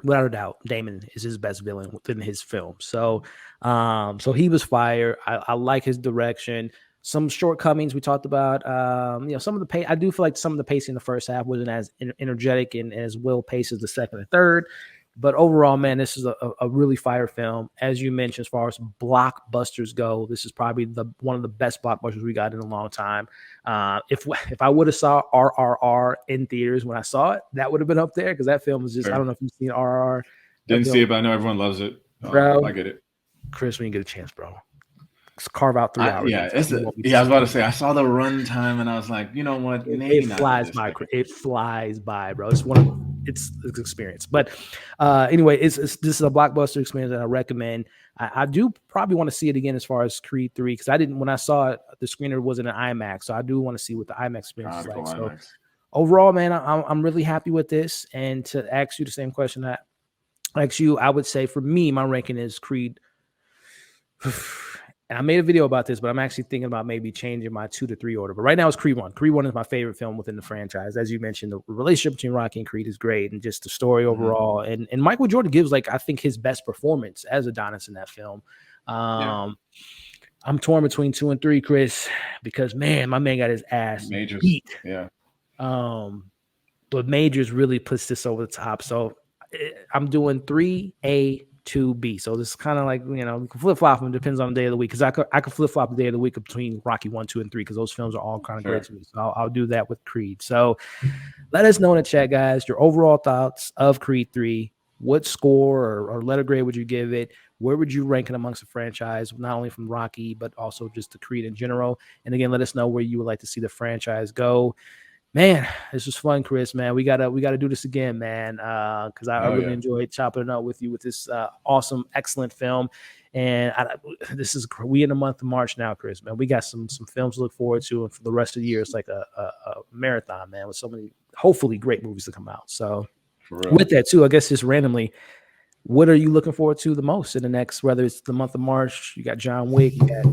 without a doubt, Damian is his best villain within his film. So, so he was fire. I like his direction. Some shortcomings we talked about. You know, some of the pace. I do feel like some of the pacing in the first half wasn't as energetic and as well paced as the second and third. But overall, man, this is a really fire film. As you mentioned, as far as blockbusters go, this is probably one of the best blockbusters we got in a long time. If I would have saw RRR in theaters when I saw it, that would have been up there because that film was just, I don't know if you've seen RRR. Didn't see it, but I know everyone loves it. Bro, I get it. Chris, when you get a chance, bro. Carve out 3 hours. I was about to say, I saw the run time and I was like, you know what? It flies by. It flies by, bro. It's experience. But anyway, this is a blockbuster experience that I recommend. I do probably want to see it again as far as Creed 3 because when I saw it, the screener wasn't an IMAX, so I do want to see what the IMAX experience is like. So overall, man, I'm really happy with this. And to ask you the same question that I asked you, I would say for me, my ranking is Creed. And I made a video about this, but I'm actually thinking about maybe changing my 2 to 3 order. But right now it's Creed 1. Creed 1 is my favorite film within the franchise. As you mentioned, the relationship between Rocky and Creed is great, and just the story overall. And Michael Jordan gives, like, I think his best performance as Adonis in that film. I'm torn between 2 and 3, Chris, because man, my man got his ass beat. Yeah. But Majors really puts this over the top. So I'm doing 3A. 2B. So this is kind of like, you know, you can flip-flop them. Depends on the day of the week. Because I could flip-flop the day of the week between Rocky 1, 2, and 3 because those films are all kind of great to me. So I'll do that with Creed. So let us know in the chat, guys, your overall thoughts of Creed 3. What score or letter grade would you give it? Where would you rank it amongst the franchise, not only from Rocky, but also just the Creed in general? And again, let us know where you would like to see the franchise go. Man, this was fun, Chris, man. We gotta do this again, man. Because I really enjoyed chopping it up with you with this awesome, excellent film. And we in the month of March now, Chris, man. We got some films to look forward to, and for the rest of the year, it's like a marathon, man, with so many hopefully great movies to come out. So with that too, I guess just randomly, what are you looking forward to the most in the next, whether it's the month of March? You got John Wick, you got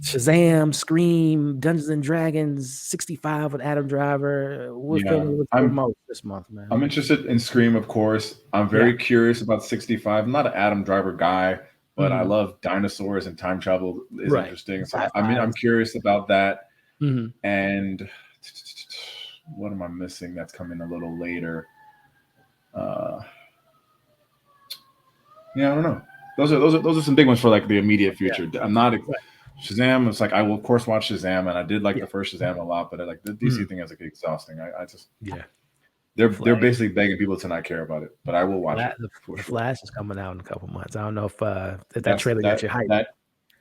Shazam, Scream, Dungeons and Dragons, 65 with Adam Driver. What film are you looking for most this month, man? I'm interested in Scream, of course. I'm very curious about 65. I'm not an Adam Driver guy, but I love dinosaurs and time travel is interesting. So I'm curious about that. And what am I missing that's coming a little later? I don't know. Those are some big ones for like the immediate future. I'm not Shazam. It's like I will of course watch Shazam, and I did like the first Shazam a lot, but like the DC thing is like exhausting. I just They're basically begging people to not care about it, but I will watch it for The sure. Flash is coming out in a couple months. I don't know if that That's trailer got you hyped.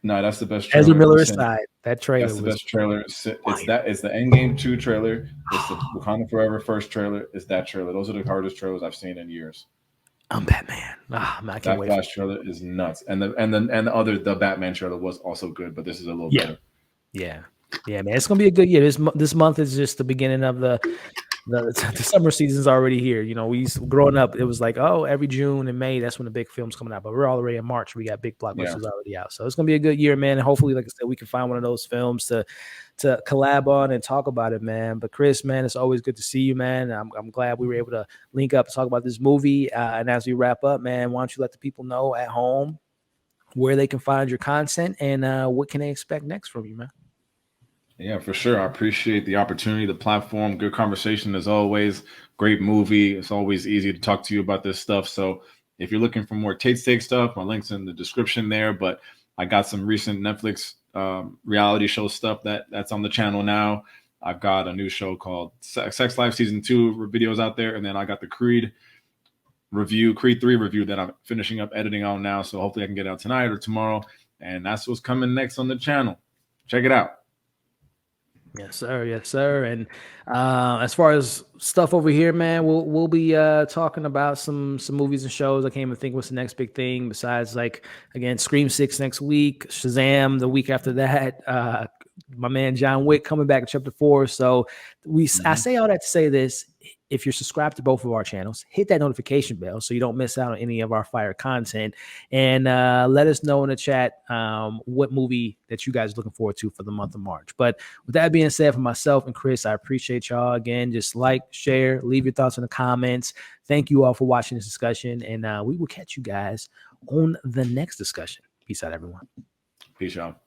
No, that's the best Ezra trailer. Miller Listen, aside, that trailer that's the was best trailer. It's fire. it's the Endgame 2 trailer. It's the Wakanda Forever first trailer. It's that trailer. Those are the hardest trailers I've seen in years. I'm Batman. Man, I can't That wait. Flash trailer is nuts, and the Batman trailer was also good, but this is a little better. Yeah, man. It's gonna be a good year. This month is just the beginning of the summer season's already here. You know, growing up, it was like, oh, every June and May, that's when the big film's coming out. But we're already in March. We got big blockbusters already out. So it's gonna be a good year, man. And hopefully, like I said, we can find one of those films to collab on and talk about it, man. But Chris, man, it's always good to see you, man. I'm glad we were able to link up and talk about this movie. And as we wrap up, man, why don't you let the people know at home where they can find your content and what can they expect next from you, man? Yeah, for sure. I appreciate the opportunity, the platform. Good conversation as always. Great movie. It's always easy to talk to you about this stuff. So if you're looking for more Tate's Take stuff, my link's in the description there. But I got some recent Netflix reality show stuff that's on the channel now. I've got a new show called Sex Life Season 2 videos out there. And then I got the Creed 3 review that I'm finishing up editing on now. So hopefully I can get it out tonight or tomorrow. And that's what's coming next on the channel. Check it out. Yes, sir. Yes, sir. And as far as stuff over here, man, we'll be talking about some movies and shows. I can't even think what's the next big thing besides, like, again, Scream 6 next week, Shazam the week after that. My man John Wick coming back in chapter 4. So I say all that to say this. If you're subscribed to both of our channels, hit that notification bell so you don't miss out on any of our fire content. And let us know in the chat what movie that you guys are looking forward to for the month of March. But with that being said, for myself and Chris, I appreciate y'all. Again, just like, share, leave your thoughts in the comments. Thank you all for watching this discussion. And we will catch you guys on the next discussion. Peace out, everyone. Peace out.